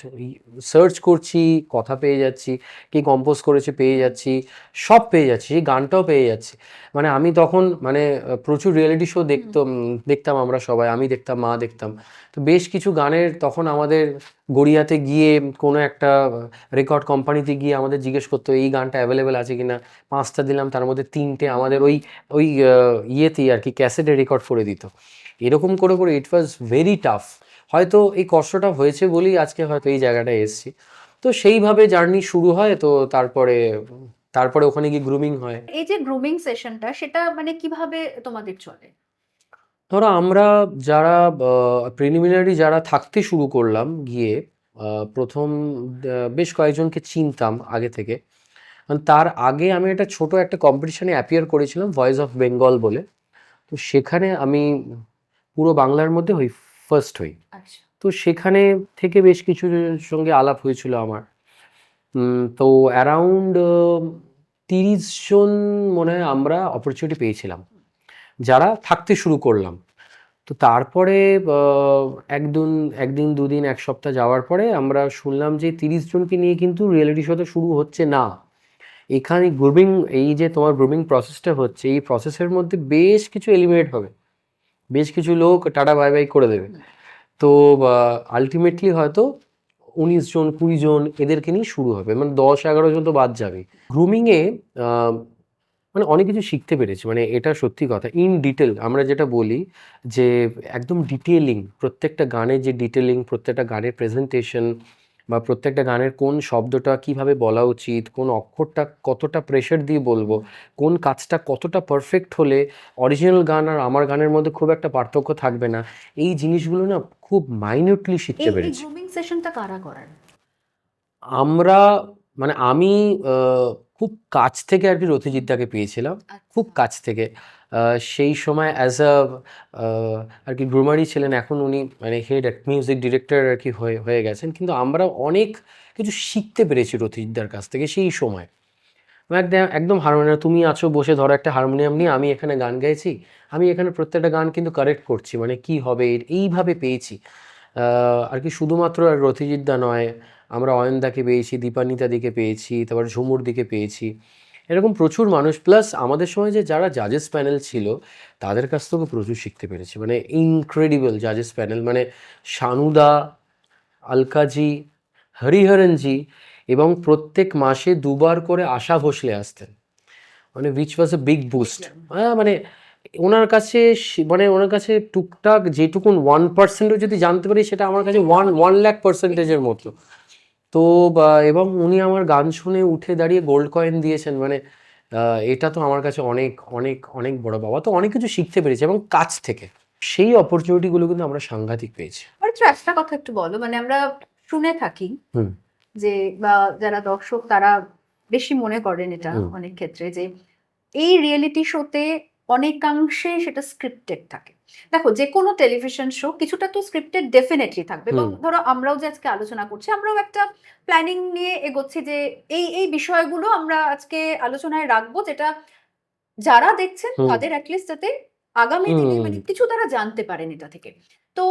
[SPEAKER 2] সার্চ করছি, কথা পেয়ে যাচ্ছি, কি কম্পোজ করেছে পেয়ে যাচ্ছি, সব পেয়ে যাচ্ছি, সেই গানটাও পেয়ে যাচ্ছি। মানে আমি তখন, মানে প্রচুর রিয়েলিটি শো দেখতাম আমরা সবাই, আমি দেখতাম, মা দেখতাম। তো বেশ কিছু গানের তখন আমাদের গড়িয়াতে গিয়ে, কোনো একটা রেকর্ড কোম্পানিতে গিয়ে আমাদের জিজ্ঞেস করতো এই গানটা অ্যাভেলেবেল আছে কিনা, 5টা দিলাম, তার মধ্যে 3টে আমাদের ওই ওই ইয়েতেই আর কি, ক্যাসেটে রেকর্ড করে দিত। এরকম করে করে ইট ওয়াজ ভেরি টাফ। হয়তো এই কষ্টটা হয়েছে বলেই আজকে হয়তো এই জায়গাটায় এসেছি। তো সেইভাবে জার্নি শুরু হয়, তো তারপরে তারপরে ওখানে গিয়ে গ্রুমিং হয়।
[SPEAKER 1] এই যে গ্রুমিং সেশনটা, সেটা মানে কিভাবে তোমাদের চলে?
[SPEAKER 2] ধরো আমরা যারা প্রিলিমিনারি যারা থাকতে শুরু করলাম গিয়ে, প্রথম বেশ কয়েকজনকে চিনতাম আগে থেকে। তার আগে আমি একটা ছোট একটা কম্পিটিশনে অ্যাপিয়ার করেছিলাম, ভয়েস অফ বেঙ্গল বলে। তো সেখানে আমি পুরো বাংলার মধ্যে ফার্স্ট হই।
[SPEAKER 1] আচ্ছা।
[SPEAKER 2] তো সেখানে থেকে বেশ কিছু সঙ্গে আলাপ হয়েছিল আমার। তো অ্যারাউন্ড 30 জন মনে হয় আমরা অপরচুনিটি পেয়েছিলাম, যারা থাকতে শুরু করলাম। তো তারপরে একদিন একদিন দুদিন এক সপ্তাহ যাওয়ার পরে আমরা শুনলাম যে 30 জনকে নিয়ে কিন্তু রিয়েলিটি শোতে শুরু হচ্ছে না। এখানে গ্রুমিং, এই যে তোমার গ্রুমিং প্রসেসটা হচ্ছে, এই প্রসেসের মধ্যে বেশ কিছু এলিমিনেট হবে, বেশ কিছু লোক টাটা বাই বাই করে দেবে। তো আলটিমেটলি হয়তো 19 জন 20 জন এদেরকে নিয়ে শুরু হবে, মানে 10-11 জন তো বাদ যাবে। গ্রুমিংয়ে মানে অনেক কিছু শিখতে পেরেছি, মানে এটা সত্যি কথা। ইন ডিটেল আমরা যেটা বলি যে একদম ডিটেলিং, প্রত্যেকটা গানের যে ডিটেলিং, প্রত্যেকটা গানের প্রেজেন্টেশন, বা প্রত্যেকটা গানের কোন শব্দটা কিভাবে বলা উচিত, কোন অক্ষরটা কতটা প্রেশার দিয়ে বলবো, কোন কাজটা কতটা পারফেক্ট হলে অরিজিনাল গান আর আমার গানের মধ্যে খুব একটা পার্থক্য থাকবে না, এই জিনিসগুলো না খুব মাইনিউটলি শিখতে
[SPEAKER 1] এই
[SPEAKER 2] পেরেছি।
[SPEAKER 1] গ্রুমিং সেশনটা কারা করান?
[SPEAKER 2] আমরা মানে আমি খুব কাছ থেকে আর কি রথিজিৎদাকে পেয়েছিলাম, খুব
[SPEAKER 1] আচ্ছা।
[SPEAKER 2] কাছ থেকে। সেই সময় অ্যাজ আ আর কি গ্রুমারই ছিলেন, এখন উনি মানে হেড মিউজিক ডিরেক্টর আর কি হয়ে হয়ে গেছেন। কিন্তু আমরা অনেক কিছু শিখতে পেরেছি রথিজিৎদার কাছ থেকে সেই সময়। একদম একদম হারমোনিয়াম, তুমি আছো বসে, ধরো একটা হারমোনিয়াম নিয়ে আমি এখানে গান গাইছি, আমি এখানে প্রত্যেকটা গান কিন্তু কারেক্ট করছি, মানে কি হবে এইভাবে পেয়েছি। আর কি শুধুমাত্র রথিজিৎদা নয়, আমরা অয়নদাকে পেয়েছি, দীপানিতাদিকে পেয়েছি, তারপর ঝুমুর দিকে পেয়েছি, এরকম প্রচুর মানুষ। প্লাস আমাদের সময় যে যারা জাজেস প্যানেল ছিল তাদের কাছ থেকেও প্রচুর শিখতে পেরেছি, মানে ইনক্রেডিবল জাজেস প্যানেল, মানে শানুদা, আলকাজি, হরিহরনজি, এবং প্রত্যেক মাসে 2বার করে আশা ভোসলে আসতেন, মানে which was a big boost. হ্যাঁ, মানে ওনার কাছে মানে ওনার কাছে টুকটাক যেটুকুন 1%ও যদি জানতে পারি, সেটা আমার কাছে 1 লাখ%-এর মতো। তো এবং উনি আমার গান শুনে উঠে দাঁড়িয়ে গোল্ড কয়েন দিয়েছেন, মানে এটা তো আমার কাছে অনেক অনেক অনেক বড় বাবা। তো অনেক কিছু শিখতে পেরেছি এবং কাছ থেকে সেই অপরচুনিটিগুলো কিন্তু আমরা সাংঘাতিক পেয়েছি।
[SPEAKER 1] আর একটা কথা একটু বলো, মানে আমরা শুনে থাকি
[SPEAKER 2] হুম
[SPEAKER 1] যে, বা যারা দর্শক তারা বেশি মনে করেন এটা
[SPEAKER 2] হুম
[SPEAKER 1] অনেক ক্ষেত্রে, যে এই রিয়েলিটি শোতে অনেকাংশে সেটা স্ক্রিপ্টেড থাকে। দেখো, যে কোনো টেলিভিশন শো কিছুটা তো স্ক্রিপ্টেড ডেফিনেটলি থাকবে, এবং
[SPEAKER 2] হুম
[SPEAKER 1] ধরো আমরাও যে আজকে আলোচনা করছি, আমরাও একটা প্ল্যানিং নিয়ে এগোচ্ছি যে এই এই বিষয়গুলো আমরা আজকে আলোচনায় রাখবো, যেটা যারা দেখছেন
[SPEAKER 2] হুম
[SPEAKER 1] তাদের অ্যাটলিস্ট যাতে আগামী দিনে
[SPEAKER 2] হুম
[SPEAKER 1] মানে কিছু তারা জানতে পারেন এটা থেকে। তো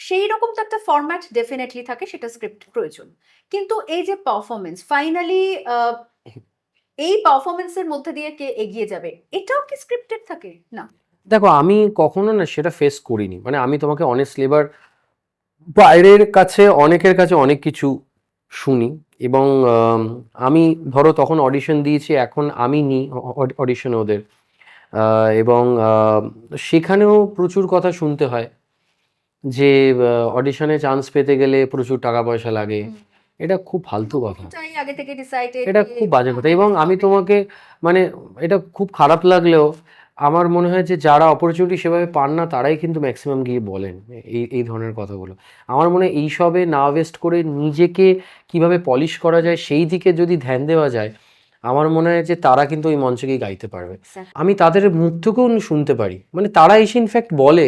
[SPEAKER 1] সেই রকম তো একটা ফরম্যাট ডেফিনেটলি থাকে, সেটা স্ক্রিপ্ট প্রয়োজন। কিন্তু এই যে পারফরমেন্স ফাইনালি, এই পারফরমেন্সের মধ্যে দিয়ে কে এগিয়ে যাবে, এটাও কি স্ক্রিপ্টেড থাকে না?
[SPEAKER 2] দেখো, আমি কখনো না সেটা ফেস করিনি, মানে আমি তোমাকে অনেস্টলি এবার বাইরের কাছে অনেকের কাছে অনেক কিছু শুনি, এবং আমি ধরো তখন অডিশন দিয়েছি, এখন আমি নিই অডিশন ওদের, এবং সেখানেও প্রচুর কথা শুনতে হয় যে অডিশনে চান্স পেতে গেলে প্রচুর টাকা পয়সা লাগে। এটা খুব ফালতু কথা,
[SPEAKER 1] পুরোটাই আগে থেকে ডিসাইডেড
[SPEAKER 2] এটা
[SPEAKER 1] যে
[SPEAKER 2] খুব বাজে কথা। এবং আমি
[SPEAKER 1] হবে।
[SPEAKER 2] তোমাকে মানে এটা খুব খারাপ লাগলেও আমার মনে হয় যে যারা অপরচুনিটি সেভাবে পান না তারাই কিন্তু ম্যাক্সিমাম গিয়ে বলেন এই এই ধরনের কথাগুলো। আমার মনে হয় এইসবে না ওয়েস্ট করে নিজেকে কিভাবে পলিশ করা যায় সেই দিকে যদি ধ্যান দেওয়া যায়, আমার মনে হয় যে তারা কিন্তু ওই মঞ্চে গিয়ে গাইতে পারবে। আমি তাদের মুখ থেকেও শুনতে পারি, মানে তারা এসে ইনফ্যাক্ট বলে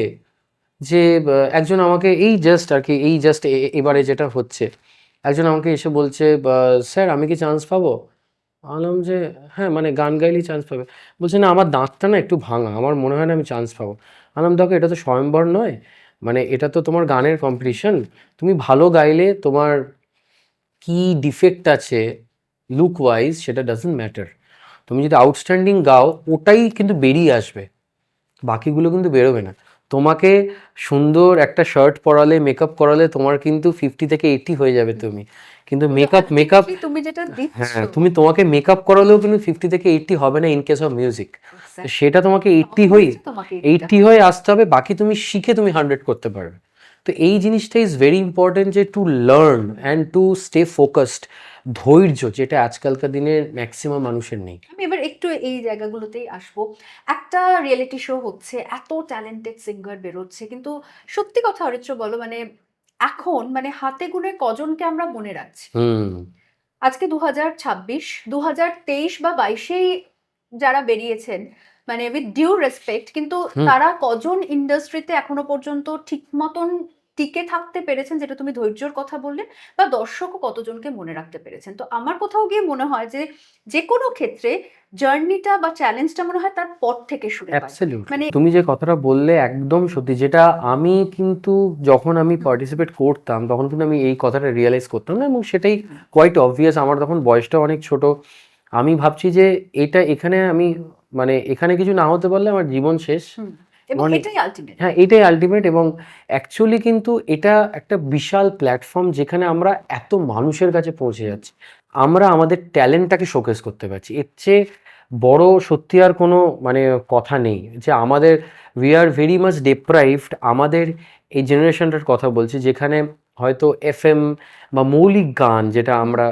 [SPEAKER 2] যে একজন আমাকে এই জাস্ট আর কি, এই জাস্ট এবারে যেটা হচ্ছে, একজন আমাকে এসে বলছে, স্যার আমি কি চান্স পাবো? বললাম যে হ্যাঁ, মানে গান গাইলেই চান্স পাবে। বলছে না, আমার দাঁতটা না একটু ভাঙা, আমার মনে হয় না আমি চান্স পাবো। বললাম দেখো, এটা তো স্বয়ম্বর নয়, মানে এটা তো তোমার গানের কম্পিটিশন। তুমি ভালো গাইলে তোমার কি ডিফেক্ট আছে লুক ওয়াইজ সেটা ডাজন্ট ম্যাটার, তুমি যদি আউটস্ট্যান্ডিং গাও ওটাই কিন্তু বেরিয়ে আসবে, বাকিগুলো কিন্তু বেরোবে না। তোমাকে সুন্দর একটা শার্ট পরালে, মেকআপ করালে তোমার কিন্তু 50 থেকে 80 হয়ে যাবে তুমি, কিন্তু মেকআপ মেকআপ
[SPEAKER 1] Ultimately তুমি যেটা দিচ্ছ,
[SPEAKER 2] হ্যাঁ, তোমাকে মেকআপ করালেও কিন্তু 50 থেকে 80 হবে না in case of music.
[SPEAKER 1] exactly,
[SPEAKER 2] সেটা তোমাকে 80
[SPEAKER 1] তখন
[SPEAKER 2] হয়ে
[SPEAKER 1] হচ্ছে তোমাকে এটা।
[SPEAKER 2] 80 হয়ে আসতে হবে, বাকি তুমি শিখে তুমি 100 করতে পারবে। তো এই জিনিসটা ইজ ভেরি ইম্পর্টেন্ট, যে to learn and to stay focused, ধৈর্য, যেটা আজকালকার দিনে ম্যাক্সিমাম মানুষের নেই।
[SPEAKER 1] আমি এবার একটু এই জায়গাগুলোতেই আসবো। একটা রিয়েলিটি শো হচ্ছে, এত ট্যালেন্টেড সিঙ্গার বেরোচ্ছে, কিন্তু সত্যি কথা অরিত্র বলো, মানে এখন মানে হাতে গুনে কজনকে আমরা মনে রাখছি?
[SPEAKER 2] হুম
[SPEAKER 1] আজকে 2026, 2023 বা 22-এই যারা বেরিয়েছেন, মানে উইথ ডিউ রেসপেক্ট, কিন্তু
[SPEAKER 2] হুম।
[SPEAKER 1] তারা কজন ইন্ডাস্ট্রিতে এখনো পর্যন্ত ঠিক মতন টিকে থাকতে পেরেছেন, যেটা তুমি ধৈর্যর কথা বললে, বা দর্শকও কতজনকে মনে রাখতে পেরেছেন? তো আমার কোথাও গিয়ে মনে হয় যে যে কোনো ক্ষেত্রে জার্নিটা বা চ্যালেঞ্জটা মনে হয় তার পর থেকে শুরু হয়।
[SPEAKER 2] অ্যাবসলিউটলি
[SPEAKER 1] মানে
[SPEAKER 2] তুমি যে কথাটা বললে একদম সত্যি, যেটা আমি কিন্তু যখন আমি পার্টিসিপেট করতাম তখন কিন্তু আমি এই কথাটা রিয়েলাইজ করতাম না, এবং সেটাই কোয়াইট অবভিয়াস। আমার তখন বয়সটা অনেক ছোট, আমি ভাবছি যে এটা এখানে আমি মানে এখানে কিছু না হতে পারলে আমার জীবন শেষ।
[SPEAKER 1] এবং
[SPEAKER 2] মানে
[SPEAKER 1] এটাই আলটিমেট।
[SPEAKER 2] হ্যাঁ, এটাই আলটিমেট। এবং অ্যাকচুয়ালি কিন্তু এটা একটা বিশাল প্ল্যাটফর্ম যেখানে আমরা এত মানুষের কাছে পৌঁছে যাচ্ছি, আমরা আমাদের ট্যালেন্টটাকে শোকেস করতে পারছি। এর চেয়ে বড় সত্যি আর কোনো মানে কথা নেই যে আমাদের we are very much deprived. আমাদের এই জেনারেশনটার কথা বলছি, যেখানে হয়তো এফএম বা মৌলিক গান যেটা আমরা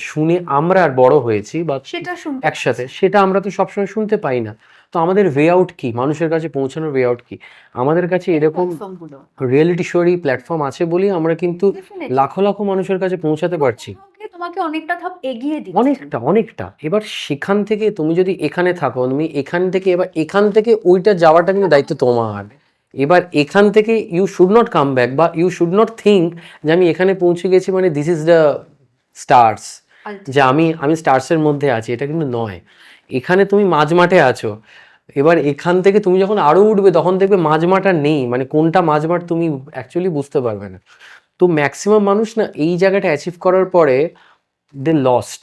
[SPEAKER 2] শুনে আমরা আর বড় হয়েছি বা
[SPEAKER 1] সেটা শুনতে
[SPEAKER 2] একসাথে, সেটা আমরা তো সবসময় শুনতে পাই না। তো আমাদের ওয়ে আউট কি, মানুষের কাছে পৌঁছানোর ওয়ে আউট কি? আমাদের কাছে এরকম
[SPEAKER 1] প্ল্যাটফর্মগুলো
[SPEAKER 2] রিয়েলিটি শোরই প্ল্যাটফর্ম আছে বলেই আমরা কিন্তু
[SPEAKER 1] ডেফিনেটলি
[SPEAKER 2] লাখো লাখো মানুষের কাছে পৌঁছাতে পারছি।
[SPEAKER 1] তোমাকে অনেকটা ধাপ এগিয়ে দিচ্ছে।
[SPEAKER 2] অনেকটা অনেকটা। এবার সেখান থেকে তুমি যদি এখানে থাকো, তুমি এখান থেকে এবার এখান থেকে ওইটা যাওয়াটা কিন্তু দায়িত্ব তোমার। এবার এখান থেকে you should not come back, বা ইউ শুড নট থিঙ্ক যে আমি এখানে পৌঁছে গেছি মানে দিস ইজ দ্য স্টার্স, যে আমি স্টার্সের মধ্যে আছি, এটা কিন্তু নয়। এখানে তুমি মাঝমাঠে আছো। এবার এখান থেকে তুমি যখন আরো উঠবে তখন দেখবে মাঝমাঠটা নেই, মানে কোনটা মাঝমাঠ তুমি অ্যাকচুয়ালি বুঝতে পারবে না। তো ম্যাক্সিমাম মানুষ না এই জায়গাটা অ্যাচিভ করার পরে দে লস্ট।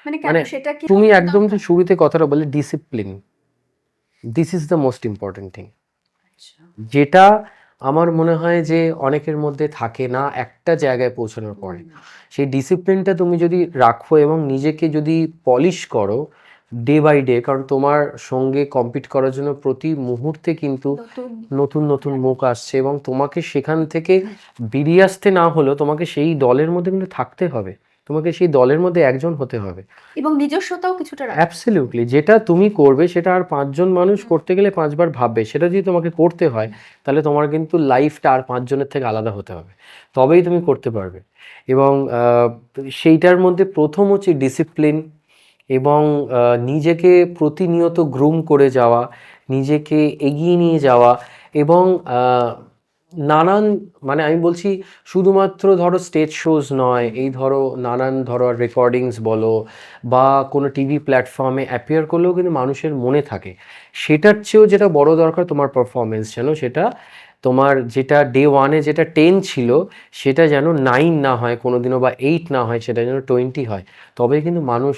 [SPEAKER 1] মানে কেন
[SPEAKER 2] মানে
[SPEAKER 1] সেটা কি
[SPEAKER 2] তুমি একদম যে শুরুতে কথাটা বলে discipline, this is the most important thing,
[SPEAKER 1] আচ্ছা।
[SPEAKER 2] যেটা আমার মনে হয় যে অনেকের মধ্যে থাকে না একটা জায়গায় পৌঁছানোর পরে। সেই ডিসিপ্লিনটা তুমি যদি রাখো এবং নিজেকে যদি পলিশ করো ডে বাই ডে, কারণ তোমার সঙ্গে কম্পিট করার জন্য প্রতি মুহূর্তে কিন্তু
[SPEAKER 1] নতুন
[SPEAKER 2] নতুন নতুন মুখ আসছে, এবং তোমাকে সেখান থেকে বেরিয়ে আসতে না হলেও তোমাকে সেই দলের মধ্যে কিন্তু থাকতে হবে, তোমাকে সেই দলের মধ্যে একজন হতে হবে।
[SPEAKER 1] এবং নিজস্বতাও কিছুটা রাখতে হবে।
[SPEAKER 2] অ্যাবসলিউটলি, যেটা তুমি করবে সেটা আর পাঁচজন মানুষ করতে গেলে পাঁচবার ভাববে, সেটা যদি তোমাকে করতে হয় তাহলে তোমার কিন্তু লাইফটা আর পাঁচজনের থেকে আলাদা হতে হবে, তবেই তুমি করতে পারবে। এবং সেইটার মধ্যে প্রথম হচ্ছে ডিসিপ্লিন, এবং নিজেকে প্রতিনিয়ত গ্রুম করে যাওয়া, নিজেকে এগিয়ে নিয়ে যাওয়া, এবং নানান মানে আমি বলছি শুধুমাত্র ধরো স্টেজ শোজ নয়, এই ধরো নানান ধরো রেকর্ডিংস বলো বা কোনো টিভি প্ল্যাটফর্মে অ্যাপিয়ার করলেও কিন্তু মানুষের মনে থাকে। সেটার চেয়েও যেটা বড় দরকার তোমার পারফরমেন্স, যেন সেটা তোমার যেটা ডে ওয়ানে যেটা 10 ছিল সেটা যেন 9 না হয় কোনোদিনও, বা 8 না হয়, সেটা যেন 20 হয়। তবে কিন্তু মানুষ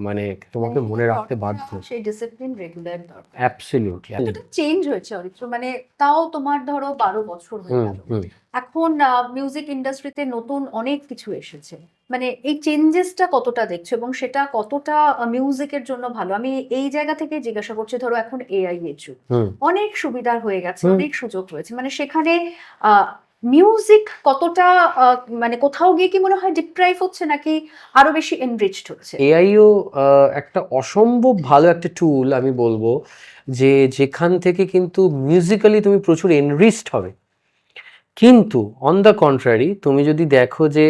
[SPEAKER 2] মানে তোমাকে মনে রাখতে বাধ্য।
[SPEAKER 1] সেই ডিসিপ্লিন রেগুলার দরকার।
[SPEAKER 2] অ্যাবসলিউটলি।
[SPEAKER 1] কতটা চেঞ্জ হয়েছে অরিত্র, মানে তাও তোমার ধরো 12 বছর হয়ে
[SPEAKER 2] হুম
[SPEAKER 1] গেল,
[SPEAKER 2] হুম।
[SPEAKER 1] এখন মিউজিক ইন্ডাস্ট্রিতে নতুন অনেক কিছু এসেছে, মানে এই চেঞ্জেসটা কতটা দেখছো এবং সেটা কতটা মিউজিকের জন্য ভালো? আমি এই জায়গা থেকে জিজ্ঞাসা করছি। ধরো এখন এআই এর যুগ,
[SPEAKER 2] হুম
[SPEAKER 1] অনেক সুবিধা হয়ে গেছে,
[SPEAKER 2] হুম।
[SPEAKER 1] অনেক সুযোগ হয়েছে, মানে সেখানে মিউজিক কতটা মানে কোথাও গিয়ে কি মনে হয় ডিপ্রাইভ হচ্ছে, নাকি আরো বেশি এনরিচড হচ্ছে?
[SPEAKER 2] এআইও একটা অসম্ভব ভালো একটা টুল আমি বলবো, যে যেখান থেকে কিন্তু মিউজিক্যালি তুমি প্রচুর এনরিচড হবে। কিন্তু অন দ্য কন্ট্রারি তুমি যদি দেখো যে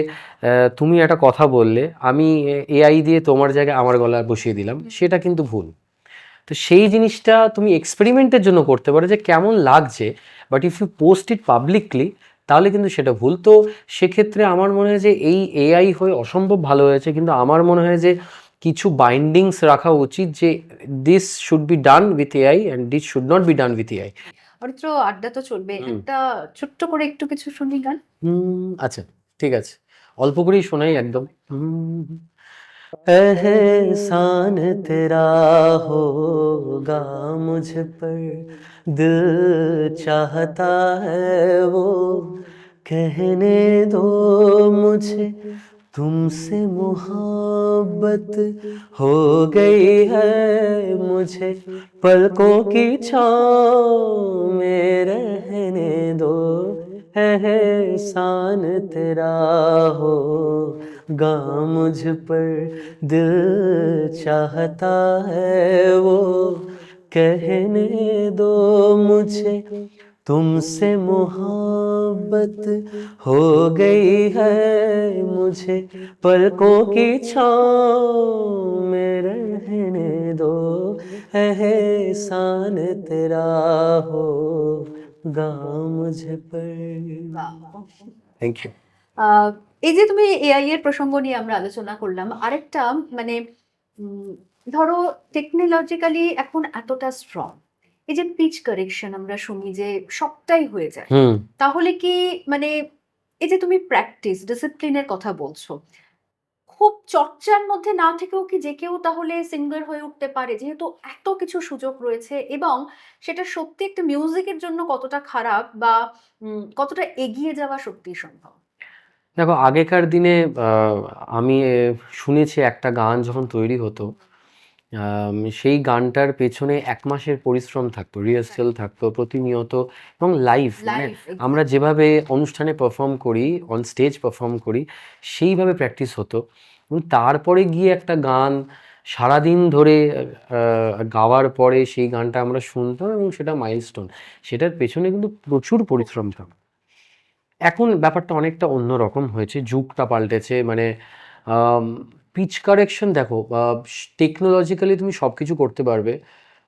[SPEAKER 2] তুমি একটা কথা বললে, আমি এআই দিয়ে তোমার জায়গায় আমার গলা বসিয়ে দিলাম, সেটা কিন্তু ভুল। তো সেই জিনিসটা তুমি এক্সপেরিমেন্টের জন্য করতে পারো যে কেমন লাগছে, but if you post it publicly তাহলে কিন্তু সেটা ভুল। তো সেক্ষেত্রে আমার মনে হয় যে এই এআই হয়ে অসম্ভব ভালো হয়েছে, কিন্তু আমার মনে হয় যে কিছু বাইন্ডিংস রাখা উচিত, যে this should be done with AI and this should not be done with AI.
[SPEAKER 1] Aritra, আড্ডা তো চলবে, একটা ছোট্ট করে একটু কিছু শুনি গান।
[SPEAKER 2] আচ্ছা, ঠিক আছে, অল্প করেই শোনাই একদম। एहसान तेरा होगा मुझ पर, दिल चाहता है वो कहने दो मुझे, तुमसे मोहब्बत हो गई है मुझे, पलकों की छाँव में रहने दो, एहसान तेरा होगा मुझ पर, दिल चाहता है वो कहने दो मुझे, तुमसे मोहब्बत हो गई है मुझे पलकों की छाँव में रहने दो एहसान तेरा होगा मुझे पर। Thank you.
[SPEAKER 1] আহ, এই যে তুমি এআই এর প্রসঙ্গ নিয়ে আমরা আলোচনা করলাম, আরেকটা মানে উম, ধরো টেকনোলজিক্যালি এখন এতটা স্ট্রং, এই যে পিচ কারেকশন আমরা শুনি যে সবটাই হয়ে যায়,
[SPEAKER 2] হুম।
[SPEAKER 1] তাহলে কি মানে এই যে তুমি প্র্যাকটিস ডিসিপ্লিনের কথা বলছো, খুব চর্চার মধ্যে না থেকেও কি যে কেউ তাহলে সিঙ্গার হয়ে উঠতে পারে, যেহেতু এত কিছু সুযোগ রয়েছে, এবং সেটা সত্যি একটা মিউজিকের জন্য কতটা খারাপ বা কতটা এগিয়ে যাওয়া সত্যি সম্ভব?
[SPEAKER 2] দেখো আগেকার দিনে আমি শুনেছি একটা গান যখন তৈরি হতো সেই গানটার পেছনে 1 মাসের পরিশ্রম থাকতো, রিহার্সেল থাকতো প্রতিনিয়ত, এবং লাইভ মানে
[SPEAKER 1] লাইফ
[SPEAKER 2] আমরা যেভাবে অনুষ্ঠানে পারফর্ম করি, অন স্টেজ পারফর্ম করি, সেইভাবে প্র্যাকটিস হতো। এবং তারপরে গিয়ে একটা গান সারাদিন ধরে গাওয়ার পরে সেই গানটা আমরা শুনতাম এবং সেটা মাইলস্টোন, সেটার পেছনে কিন্তু প্রচুর পরিশ্রম থাকতো। এখন ব্যাপারটা অনেকটা অন্যরকম হয়েছে, যুগটা পাল্টেছে। মানে পিচ কারেকশন দেখো, টেকনোলজিক্যালি তুমি সব কিছু করতে পারবে,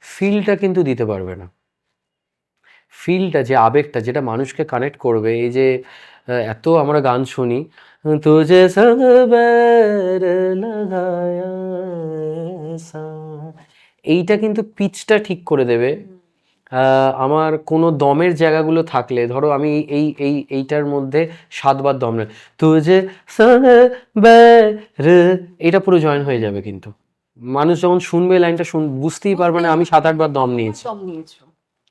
[SPEAKER 2] ফিলটা কিন্তু দিতে পারবে না। ফিলটা, যে আবেগটা যেটা মানুষকে কানেক্ট করবে, এই যে এত আমরা গান শুনি, তুঝে সব बैर लगाया ऐसा, এইটা কিন্তু পিচটা ঠিক করে দেবে। আমার কোনো দমের জায়গাগুলো থাকলে, ধরো আমি এইটার মধ্যে 7 বার দম নেই, তুঝে সব बैर, এটা পুরো জয়েন হয়ে যাবে, কিন্তু মানুষ যখন শুনবে লাইনটা বুঝতেই পারবে না আমি 7-8 বার দম নিয়েছি।
[SPEAKER 1] দম নিয়েছো।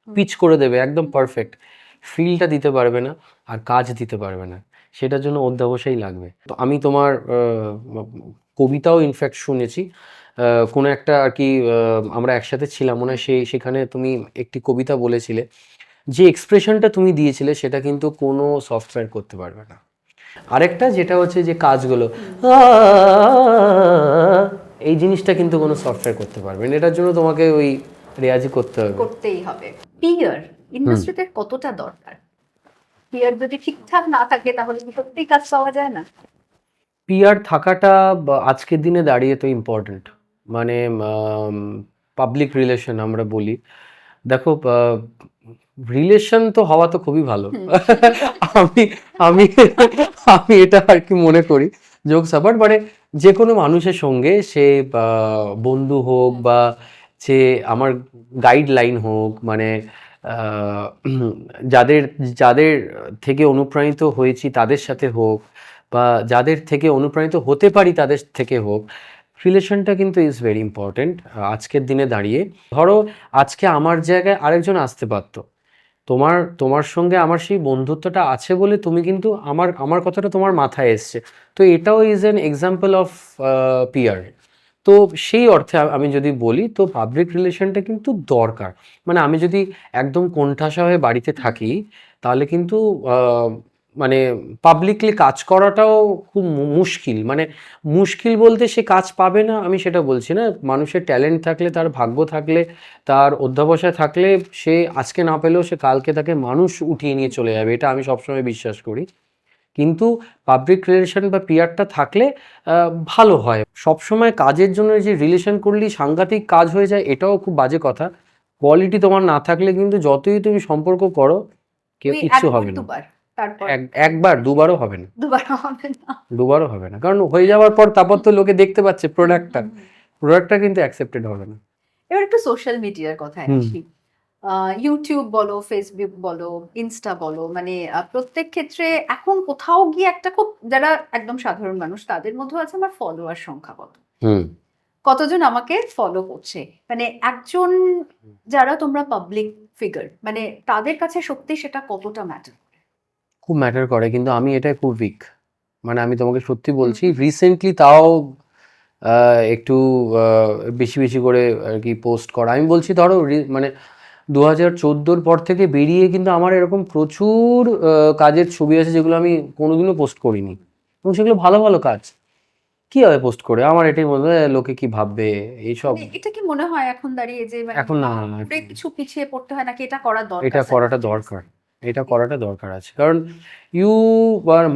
[SPEAKER 2] পিচ করে দেবে একদম পারফেক্ট, ফিলটা দিতে পারবে না আর কাজ দিতে পারবে না, সেটার জন্য অধ্যবসায়ই লাগবে। তো আমি তোমার কবিতাও ইনফ্যাক্ট শুনেছি, কোনো একটা আর কি আমরা একসাথে ছিলাম মনে হয়, সেখানে তুমি একটি কবিতা বলেছিলে, যে এক্সপ্রেশনটা তুমি দিয়েছিলে সেটা কিন্তু কোনো সফটওয়্যার করতে পারবে না। আরেকটা যেটা হচ্ছে যে কাজগুলো এই জিনিসটা কিন্তু কোনো সফটওয়্যার করতে পারবে না, এটার জন্য তোমাকে ওই রেয়াজি
[SPEAKER 1] করতেই হবে। পিয়ার ইন্ডাস্ট্রিতে কতটা দরকার? পিয়ার যদি ঠিকঠাক না থাকে তাহলে কি সত্যিই কাজ পাওয়া যায় না?
[SPEAKER 2] পিআর থাকাটা আজকের দিনে দাঁড়িয়ে তো ইম্পর্ট্যান্ট। মানে পাবলিক রিলেশন আমরা বলি, দেখো রিলেশন তো হওয়া তো খুবই ভালো। আমি আমি আমি এটা আর কি মনে করি, জোকস আবার, মানে যে কোনো মানুষের সঙ্গে, সে বন্ধু হোক বা যে আমার গাইডলাইন হোক, মানে যাদের যাদের থেকে অনুপ্রাণিত হয়েছি তাদের সাথে হোক, বা যাদের থেকে অনুপ্রাণিত হতে পারি তাদের থেকে হোক, রিলেশনটা কিন্তু ইজ ভেরি ইম্পর্টেন্ট আজকের দিনে দাঁড়িয়ে। ধরো আজকে আমার জায়গায় আরেকজন আসতে পারতো, তোমার তোমার সঙ্গে আমার সেই বন্ধুত্বটা আছে বলে তুমি কিন্তু আমার আমার কথাটা তোমার মাথায় এসছে, তো এটাও is an example of peer. তো সেই অর্থে আমি যদি বলি, তো পাবলিক রিলেশনটা কিন্তু দরকার। মানে আমি যদি একদম কোণঠাসা হয়ে বাড়িতে থাকি, তাহলে কিন্তু মানে পাবলিকলি কাজ করাটাও খুব মুশকিল। মানে মুশকিল বলতে সে কাজ পাবে না আমি সেটা বলছি না, মানুষের ট্যালেন্ট থাকলে, তার ভাগ্য থাকলে, তার অধ্যবসায় থাকলে, সে আজকে না পেলেও সে কালকে তাকে মানুষ উঠিয়ে নিয়ে চলে যাবে, এটা আমি সবসময় বিশ্বাস করি। কিন্তু পাবলিক রিলেশন বা পিয়ারটা থাকলে ভালো হয়। সবসময় কাজের জন্য যে রিলেশন করলেই সাংঘাতিক কাজ হয়ে যায়, এটাও খুব বাজে কথা। কোয়ালিটি তোমার না থাকলে কিন্তু যতই তুমি সম্পর্ক করো, কেউ কিচ্ছু হবে না।
[SPEAKER 1] তারপর
[SPEAKER 2] একবার দুবারও হবে না,
[SPEAKER 1] দুবারও হবে না।
[SPEAKER 2] দুবারও হবে না, কারণ হয়ে যাওয়ার পর তারপর তো লোকে দেখতে পাচ্ছে প্রোডাক্টটা কিন্তু অ্যাকসেপ্টেড হবে না।
[SPEAKER 1] এবার একটু সোশ্যাল মিডিয়ার কথায় আসি। ইউটিউব বলো, ফেসবুক বলো, ইনস্টা বলো, মানে প্রত্যেক ক্ষেত্রে এখন কোথাও গিয়ে একটা খুব, যারা একদম সাধারণ মানুষ তাদের মধ্যে আছে আমার ফলোয়ার সংখ্যা কত, কতজন আমাকে ফলো করছে, মানে একজন, যারা তোমরা পাবলিক ফিগার, মানে তাদের কাছে সত্যি সেটা কতটা ম্যাটার?
[SPEAKER 2] খুব ম্যাটার করে, কিন্তু আমি এটাই খুব উইক। মানে আমি তোমাকে সত্যি বলছি, রিসেন্টলি তাও একটু বেশি বেশি করে আর কি পোস্ট করা। আমি বলছি ধরো মানে 2014 পর থেকে বেরিয়ে কিন্তু আমার এরকম প্রচুর কাজের ছবি আছে যেগুলো আমি কোনোদিনও পোস্ট করিনি, এবং সেগুলো ভালো ভালো কাজ। কি হবে পোস্ট করে? আমার এটাই মনে হয় লোকে কি ভাববে এইসব।
[SPEAKER 1] এটা কি মনে হয় এখন দাঁড়িয়ে যে
[SPEAKER 2] এখন না,
[SPEAKER 1] কিছু পিছিয়ে পড়তে হয় নাকি এটা করা দরকার?
[SPEAKER 2] এটা করাটা দরকার। এটা করাটা দরকার আছে, কারণ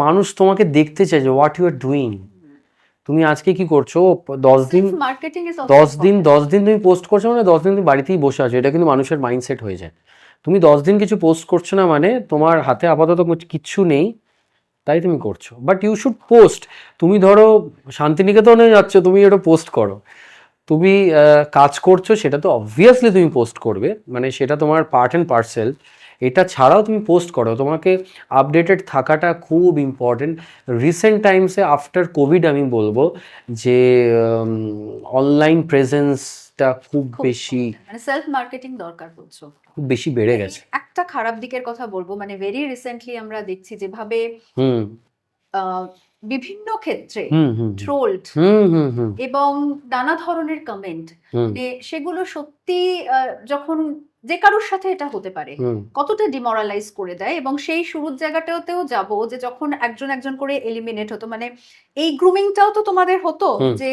[SPEAKER 2] মানুষ তোমাকে দেখতে চাই যে হোয়াট ইউ আর ডুইং। তুমি আজকে কি করছো, 10 দিন
[SPEAKER 1] মার্কেটিং ইজ
[SPEAKER 2] 10 দিন তুমি পোস্ট করছো মানে 10 দিন তুমি বাড়িতেই বসে আছো, এটা কিন্তু মানুষের মাইন্ডসেট হয়ে যায়। তুমি 10 দিন কিছু পোস্ট করছো না মানে তোমার হাতে আপাতত কিচ্ছু নেই, তাই তুমি করছো। But you should post. তুমি ধরো শান্তিনিকেতনে যাচ্ছ, তুমি এটা পোস্ট করো। তুমি কাজ করছো, সেটা তো অবভিয়াসলি তুমি পোস্ট করবে, মানে সেটা তোমার পার্ট অ্যান্ড পার্সেল। এটা ছাড়াও তুমি পোস্ট করো, তোমাকে আপডেটেড থাকাটা খুব ইম্পর্টেন্ট। রিসেন্ট টাইমসে আফটার কোভিড আমি বলবো যে অনলাইন প্রেজেন্সটা খুব বেশি,
[SPEAKER 1] মানে সেলফ মার্কেটিং দরকার বলছো,
[SPEAKER 2] খুব বেশি বেড়ে গেছে।
[SPEAKER 1] একটা খারাপ দিকের কথা বলবো, মানে ভেরি রিসেন্টলি আমরা দেখছি যেভাবে বিভিন্ন ক্ষেত্রে ট্রোলড এবং নানা ধরনের কমেন্ট, মানে সেগুলো সত্যি যখন যে কারোর সাথে এটা হতে পারে কতটা ডিমোরালাইজ করে দেয়। এবং সেই শুরুর জায়গাটাতেও যাব যে যখন একজন একজন করে এলিমিনেট হতো, মানে এই গ্রুমিংটাও তো তোমাদের হতো, যে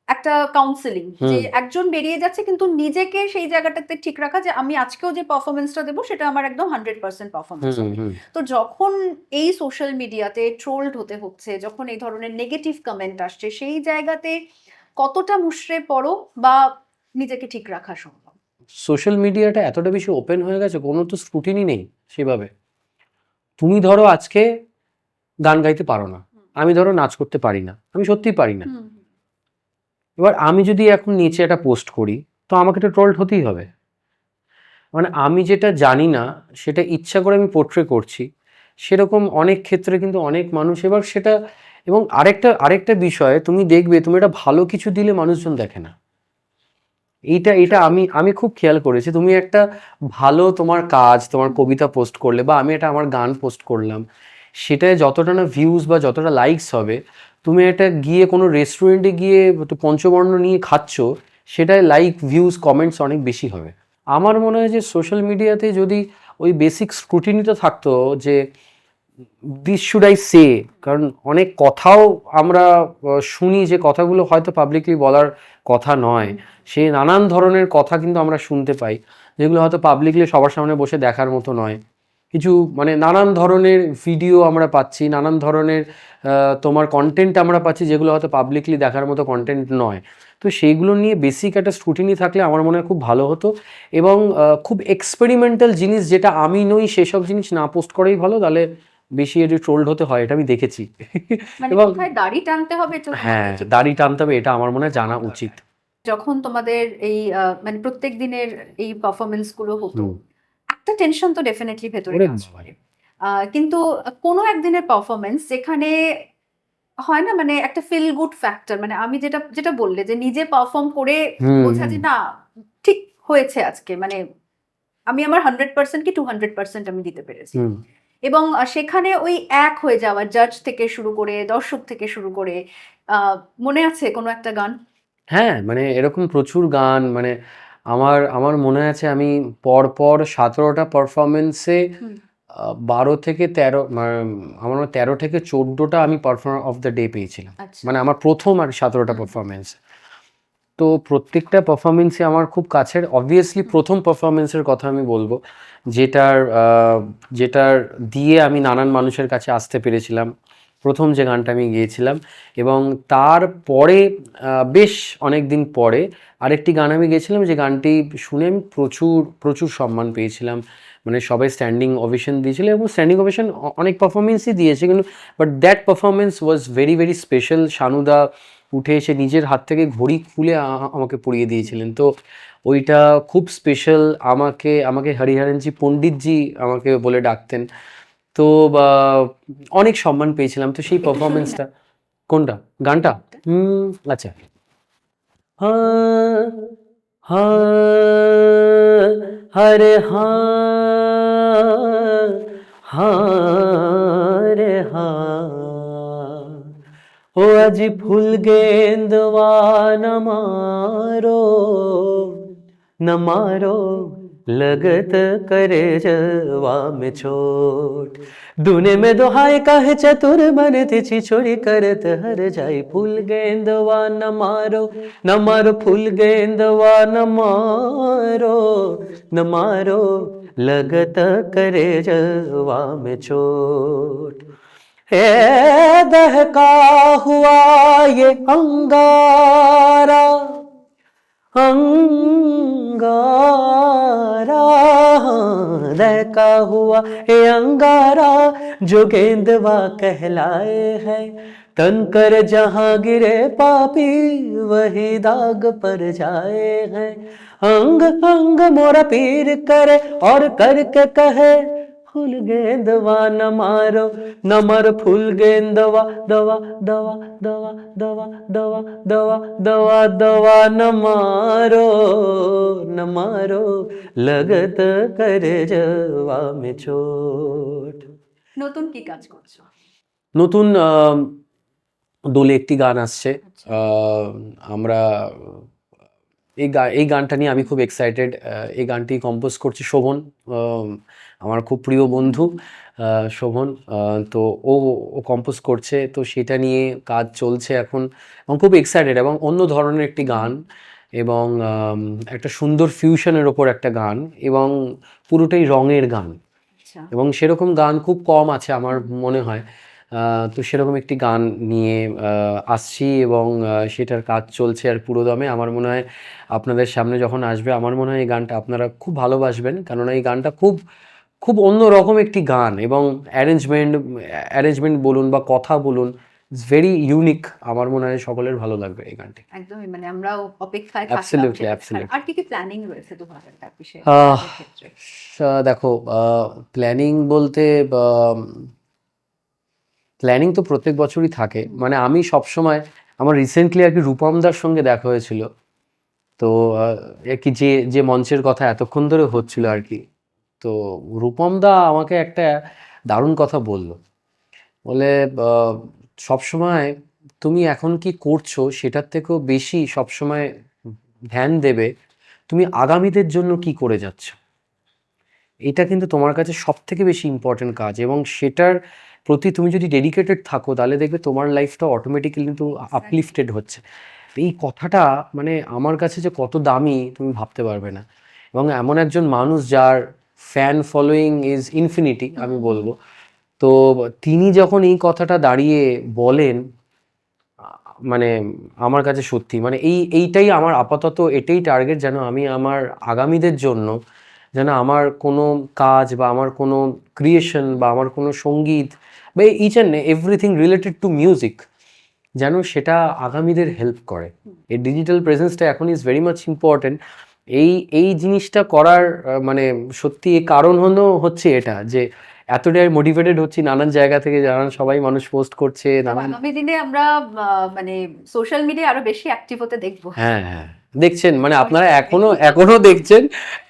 [SPEAKER 1] একটা কাউন্সেলিং, যে একজন বেরিয়ে যাচ্ছে কিন্তু নিজেকে সেই জায়গাটাতে ঠিক রাখা যে আমি আজকেও যে পারফরমেন্সটা দেবো সেটা আমার একদম 100% পারফরমেন্স হবে। তো যখন এই সোশ্যাল মিডিয়াতে ট্রোলড হতে হচ্ছে, যখন এই ধরনের নেগেটিভ কমেন্ট আসছে, সেই জায়গাতে কতটা মুষড়ে পড়ো বা নিজেকে ঠিক রাখা সম্ভব?
[SPEAKER 2] সোশ্যাল মিডিয়াটা এতটা বেশি ওপেন হয়ে গেছে, কোনো তো স্ক্রুটিনি নেই সেভাবে। তুমি ধরো আজকে গান গাইতে পারো না, আমি ধরো নাচ করতে পারি না, আমি সত্যিই পারি না। এবার আমি যদি এখন নিচে একটা পোস্ট করি তো আমাকে তো ট্রোলড হতেই হবে। মানে আমি যেটা জানি না সেটা ইচ্ছা করে আমি পোর্ট্রে করছি, সেরকম অনেক ক্ষেত্রে কিন্তু অনেক মানুষ এবার সেটা। এবং আরেকটা বিষয় তুমি দেখবে, তুমি এটা ভালো কিছু দিলে মানুষজন দেখে না। এটা আমি খুব খেয়াল করেছি। তুমি একটা ভালো তোমার কাজ, তোমার কবিতা পোস্ট করলে বা আমি এটা আমার গান পোস্ট করলাম, সেটায় যতটা না ভিউজ বা যতটা লাইকস হবে, তুমি এটা গিয়ে কোনো রেস্টুরেন্টে গিয়ে পঞ্চবর্ণ নিয়ে খাচ্ছ, সেটায় লাইক ভিউজ কমেন্টস অনেক বেশি হবে। আমার মনে হয় যে সোশ্যাল মিডিয়াতে যদি ওই বেসিক স্ক্রুটিনিটা থাকতো যে দিস শুড আই সে, কারণ অনেক কথাও আমরা শুনি যে কথাগুলো হয়তো পাবলিকলি বলার কথা নয়, সেই নানান ধরনের কথা কিন্তু আমরা শুনতে পাই যেগুলো হয়তো পাবলিকলি সবার সামনে বসে দেখার মতো নয়। কিছু মানে নানান ধরনের ভিডিও আমরা পাচ্ছি, নানান ধরনের তোমার কন্টেন্ট আমরা পাচ্ছি যেগুলো হয়তো পাবলিকলি দেখার মতো কন্টেন্ট নয়। তো সেইগুলো নিয়ে বেসিক একটা স্ক্রুটিনি থাকলে আমার মনে হয় খুব ভালো হতো। এবং খুব এক্সপেরিমেন্টাল জিনিস যেটা আমি নই সেসব জিনিস না পোস্ট করেই ভালো, তাহলে বেশি এটি ট্রোলড হতে হয়, এটা আমি দেখেছি।
[SPEAKER 1] মানে
[SPEAKER 2] এবং
[SPEAKER 1] কোথায় দাড়ি টানতে হবে,
[SPEAKER 2] হ্যাঁ, দাড়ি টানতে হবে, এটা আমার মনে হয় জানা উচিত।
[SPEAKER 1] যখন তোমাদের এই মানে প্রত্যেক দিনের এই পারফরমেন্স গুলো হতো, একটা টেনশন তো ডেফিনেটলি ভেতরে কাজ করে। কিন্তু কোনো একদিনের পারফরমেন্স যেখানে হয় না, মানে একটা ফিল গুড ফ্যাক্টর, মানে আমি যেটা যেটা বললে যে নিজে পারফর্ম করে বোঝা যে না ঠিক হয়েছে আজকে, মানে আমি আমার 100% কি 200% আমি দিতে পেরেছি। এবং সেখানে ওই এক হয়ে যাওয়া জাজ থেকে শুরু করে দর্শক থেকে শুরু করে, মনে আছে কোনো একটা গান?
[SPEAKER 2] হ্যাঁ, মানে এরকম প্রচুর গান, মানে আমার মনে আছে আমি পরপর 17টা পারফরমেন্সে 12 থেকে 13, আমার 13 থেকে 14টা আমি পারফর্মার অফ দ্য ডে পেয়েছিলাম। মানে আমার প্রথম আর 17টা পারফরমেন্স। তো প্রত্যেকটা পারফরমেন্সই আমার খুব কাছের। অবভিয়াসলি প্রথম পারফরমেন্সের কথা আমি বলবো, যেটার দিয়ে আমি নানান মানুষের কাছে আসতে পেরেছিলাম, প্রথম যে গানটা আমি গেয়েছিলাম। এবং তারপরে বেশ অনেক দিন পরে আরেকটি গান আমি গেয়েছিলাম, যে গানটি শুনে আমি প্রচুর প্রচুর সম্মান পেয়েছিলাম। মানে সবাই স্ট্যান্ডিং ওভেশন দিয়েছিল, এবং স্ট্যান্ডিং ওভেশন অনেক পারফরমেন্সই দিয়েছে, কিন্তু but that performance was very very special. শানুদা উঠে এসে নিজের হাত থেকে ঘড়ি খুলে আমাকে পরিয়ে দিয়েছিলেন, তো ওইটা খুব স্পেশাল। আমাকে হরিহরনজি পণ্ডিতজি আমাকে বলে ডাকতেন। তো অনেক সম্মান পেয়েছিলাম। তো সেই পারফরমেন্সটা, কোনটা গানটা? আচ্ছা। হ্যাঁ হ্যাঁ হরে হ্যাঁ হ্যাঁ রে হ্যাঁ, ও আজি ফুল গেন্দवा न मारो लगत करे जवा में चोट, दुने में दोहाय कहे चतुर मन तिछि छोरी करत हर जाई, फूल गेंदवा न मारो फूल गेंदवा न मारो लगत करे जवा में चोट, हे दहका हुआ ये अंगारा, अंगारा, दहका हुआ ये अंगारा, जो गेंदवा कहलाए है, तन कर जहां गिरे पापी वही दाग पर जाए हैं, अंग अंग मोरा पीर करे और करके कहे, फूल गेंदवा न मारो न मर फूल गेंदवा, दवा दवा दवा दवा दवा दवा दवा दवा न मारो न मारो, लगत करे जवा में चोट।
[SPEAKER 1] নতুন কি কাজ করছো?
[SPEAKER 2] নতুন দোলে একটি গান আসছে। আমরা এই গানটা নিয়ে আমি খুব এক্সাইটেড। এই গানটি কম্পোজ করছে শোভন, আমার খুব প্রিয় বন্ধু শোভন। তো ও কম্পোজ করছে, তো সেটা নিয়ে কাজ চলছে এখন এবং খুব এক্সাইটেড, এবং অন্য ধরনের একটি গান এবং একটা সুন্দর ফিউশনের ওপর একটা গান এবং পুরোটাই রঙের গান,
[SPEAKER 1] আচ্ছা,
[SPEAKER 2] এবং সেরকম গান খুব কম আছে আমার মনে হয়। তো সেরকম একটি গান নিয়ে আসছি এবং সেটার কাজ চলছে আর পুরোদমে। আমার মনে হয় আপনাদের সামনে যখন আসবে, আমার মনে হয় এই গানটা আপনারা খুব ভালোবাসবেন, কেননা এই গানটা খুব খুব অন্যরকম একটি গান এবং অ্যারেঞ্জমেন্ট বলুন বা কথা বলুন, ইটস ভেরি ইউনিক। আমার মনে হয় সকলের ভালো লাগবে এই গানটি।
[SPEAKER 1] একদমই, মানে আমরাও অপেক্ষায় থাকলাম।
[SPEAKER 2] অ্যাবসলিউটলি,
[SPEAKER 1] সেটা
[SPEAKER 2] অ্যাবসলিউটলি।
[SPEAKER 1] আর কি কি প্ল্যানিং রয়েছে 2026
[SPEAKER 2] আহ,
[SPEAKER 1] ক্ষেত্রে?
[SPEAKER 2] দেখো, প্ল্যানিং বলতে প্ল্যানিং তো প্রত্যেক বছরই থাকে। মানে আমি সবসময়, আমার রিসেন্টলি আর কি রূপমদার সঙ্গে দেখা হয়েছিল, তো আর কি যে মঞ্চের কথা এতক্ষণ ধরে হচ্ছিল আর কি, তো রূপমদা আমাকে একটা দারুণ কথা বলল, বলে সবসময় তুমি এখন কি করছো সেটার থেকেও বেশি সবসময় ধ্যান দেবে তুমি আগামীদের জন্য কি করে যাচ্ছ। এটা কিন্তু তোমার কাছে সব থেকে বেশি ইম্পর্টেন্ট কাজ, এবং সেটার প্রতি তুমি যদি ডেডিকেটেড থাকো তাহলে দেখবে তোমার লাইফটা অটোমেটিক্যালি কিন্তু আপলিফটেড হচ্ছে। এই কথাটা মানে আমার কাছে যে কত দামি তুমি ভাবতে পারবে না, এবং এমন একজন মানুষ যার ফ্যান ফলোয়িং ইজ ইনফিনিটি আমি বলবো। তো তিনি যখন এই কথাটা দাঁড়িয়ে বলেন, মানে আমার কাছে সত্যি মানে এইটাই আমার আপাতত এটাই টার্গেট, যেন আমি আমার আগামীদের জন্য, যেন আমার কোনো কাজ বা আমার কোনো ক্রিয়েশন বা আমার কোনো সঙ্গীত বা each and everything related to music, যেন সেটা আগামীদের হেল্প করে। এই ডিজিটাল প্রেজেন্সটা এখন ইজ ভেরি মাচ ইম্পর্টেন্ট। এই জিনিসটা করার মানে সত্যি কারণ হচ্ছে এটা যে এতটাই মোটিভেটেড হচ্ছি নানান জায়গা থেকে, নানান সবাই মানুষ পোস্ট করছে নানান।
[SPEAKER 1] আগামী দিনে আমরা মানে সোশ্যাল মিডিয়ায় আরো বেশি অ্যাক্টিভ হতে দেখবো।
[SPEAKER 2] হ্যাঁ হ্যাঁ, দেখছেন মানে আপনারা এখনো দেখছেন,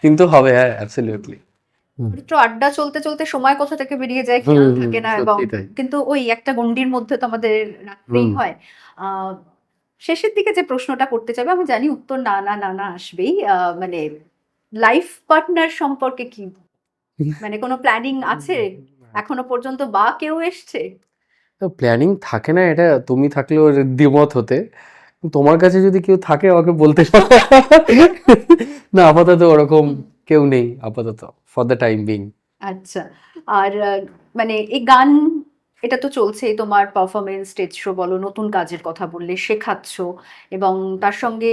[SPEAKER 2] কিন্তু হবে। হ্যাঁ, অ্যাবসলিউটলি।
[SPEAKER 1] একটু আড্ডা চলতে চলতে সময় কোথা থেকে বেরিয়ে যায় খেয়াল থাকে না, এবং
[SPEAKER 2] সত্যি তাই।
[SPEAKER 1] কিন্তু ওই একটা গণ্ডির মধ্যে তো আমাদের রাখতেই হয়। শেষের দিকে যে প্রশ্নটা করতে চাইবে, আমি জানি উত্তর না না না না আসবেই, মানে লাইফ পার্টনার সম্পর্কে কি, মানে কোনো প্ল্যানিং আছে এখনো পর্যন্ত, বা কেউ এসছে?
[SPEAKER 2] তো প্ল্যানিং থাকে না, এটা তুমি থাকলেও দ্বিমত হতে। তোমার কাছে যদি কেউ থাকে আমাকে বলতে পারো। না, আপাতত ওরকম কেউ নেই আপাতত, ফর দ্য টাইম বিং।
[SPEAKER 1] আচ্ছা, আর মানে এই গান, এটা তো চলছেই, তোমার পারফরমেন্স, স্টেজ শো বলো, নতুন কাজের কথা বললে, শেখাচ্ছ, এবং তার সঙ্গে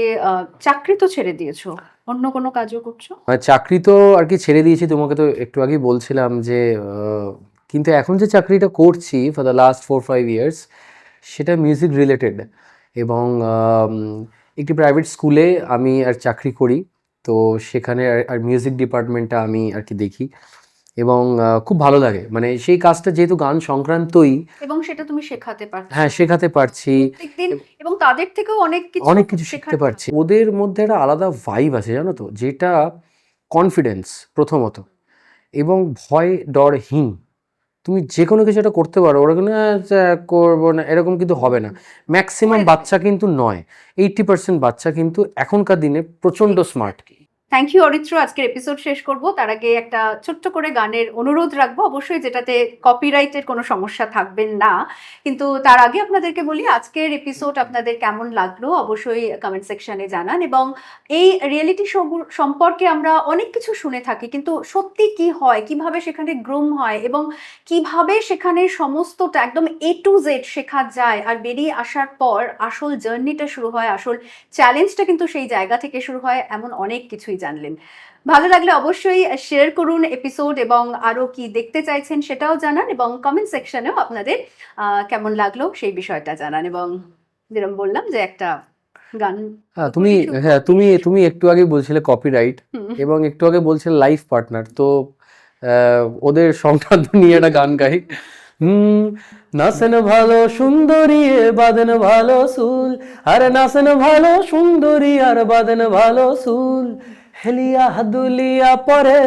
[SPEAKER 1] চাকরি তো ছেড়ে দিয়েছো, অন্য কোনো কাজও করছো?
[SPEAKER 2] মানে চাকরি তো আর কি ছেড়ে দিয়েছি, তোমাকে তো একটু আগেই বলছিলাম যে কিন্তু এখন যে চাকরিটা করছি ফর দ্য লাস্ট 4-5 ইয়ার্স, সেটা মিউজিক রিলেটেড, এবং একটি প্রাইভেট স্কুলে আমি আর চাকরি করি। তো সেখানে আর মিউজিক ডিপার্টমেন্টটা আমি আর কি দেখি, এবং খুব ভালো লাগে, মানে সেই কাজটা যেহেতু গান সংক্রান্তই,
[SPEAKER 1] এবং সেটা তুমি শেখাতে পারছো।
[SPEAKER 2] হ্যাঁ শেখাতে পারছি
[SPEAKER 1] প্রত্যেকদিন, এবং তাদের থেকেও অনেক
[SPEAKER 2] কিছু শিখতে পারছি। ওদের মধ্যে একটা আলাদা ভাইব আছে জানো তো, যেটা কনফিডেন্স প্রথমত, এবং ভয় ডরহীন। তুমি যে কোনো কিছু একটা করতে পারো, ওরা কিন্তু করবো না এরকম কিন্তু হবে না। ম্যাক্সিমাম বাচ্চা কিন্তু নয়, 80% বাচ্চা কিন্তু এখনকার দিনে প্রচণ্ড স্মার্ট।
[SPEAKER 1] Thank you Aritra. আজকের এপিসোড শেষ করব তার আগে একটা ছোট্ট করে গানের অনুরোধ রাখবো, অবশ্যই যেটাতে কপিরাইটের কোনো সমস্যা থাকবেন না। কিন্তু তার আগে আপনাদেরকে বলি, আজকের এপিসোড আপনাদের কেমন লাগলো অবশ্যই কমেন্ট সেকশনে জানান। এবং এই রিয়েলিটি শো সম্পর্কে আমরা অনেক কিছু শুনে থাকি, কিন্তু সত্যি কি হয়, কিভাবে সেখানে গ্রুম হয় এবং কিভাবে সেখানে সমস্তটা একদম A to Z শেখা যায়, আর বেরিয়ে আসার পর আসল জার্নিটা শুরু হয়, আসল চ্যালেঞ্জটা কিন্তু সেই জায়গা থেকে শুরু হয়, এমন অনেক কিছুই জানলেন। ভালো লাগলে অবশ্যই শেয়ার করুন এপিসোড, এবং আরো কি দেখতে চাইছেন সেটাও জানান, এবং কমেন্ট সেকশনেও আপনাদের কেমন লাগলো সেই বিষয়টা জানান। এবং যেরকম বললাম যে একটা গান
[SPEAKER 2] হ্যাঁ তুমি
[SPEAKER 1] দুপুরই শুনবো।
[SPEAKER 2] হ্যাঁ তুমি তুমি একটু আগে বলছিলে কপিরাইট,
[SPEAKER 1] হুম।
[SPEAKER 2] এবং একটু আগে বলছিলে লাইফ পার্টনার, তো ওদের সংক্রান্ত নিয়ে একটা গান গাই। হুম, নাচেন ভালো সুন্দরী এ বাঁধেন ভালো চুল, আরে নাচেন ভালো সুন্দরী আর বাঁধেন ভালো চুল, হেলিয়া দুলিয়া পরে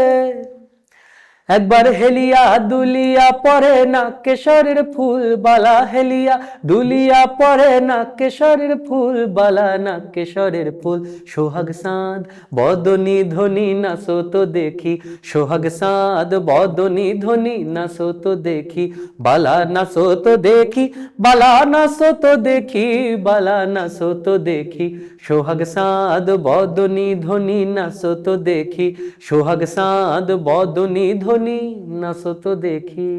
[SPEAKER 2] একবার হেলিয়া দুলিয়া পরে না কেশরের ফুল বালা, হেলিয়া দুলিয়া পরে না কেশরের ফুল বালা, না কেশরের ফুল। সোহাগ সাঁদ বদনী ধ্বনি নাচো তো দেখি, সোহাগ সাঁদ বদনী ধ্বনি নাচো তো দেখি, বালা নাচো তো দেখি, বালা নাচো তো দেখি, বালা নাচো তো দেখি, সোহাগ সাঁদ বদনী ধ্বনি নাচো তো দেখি, সোহাগ সাঁদ বদনী ধ্বনি নাচো তো দেখি।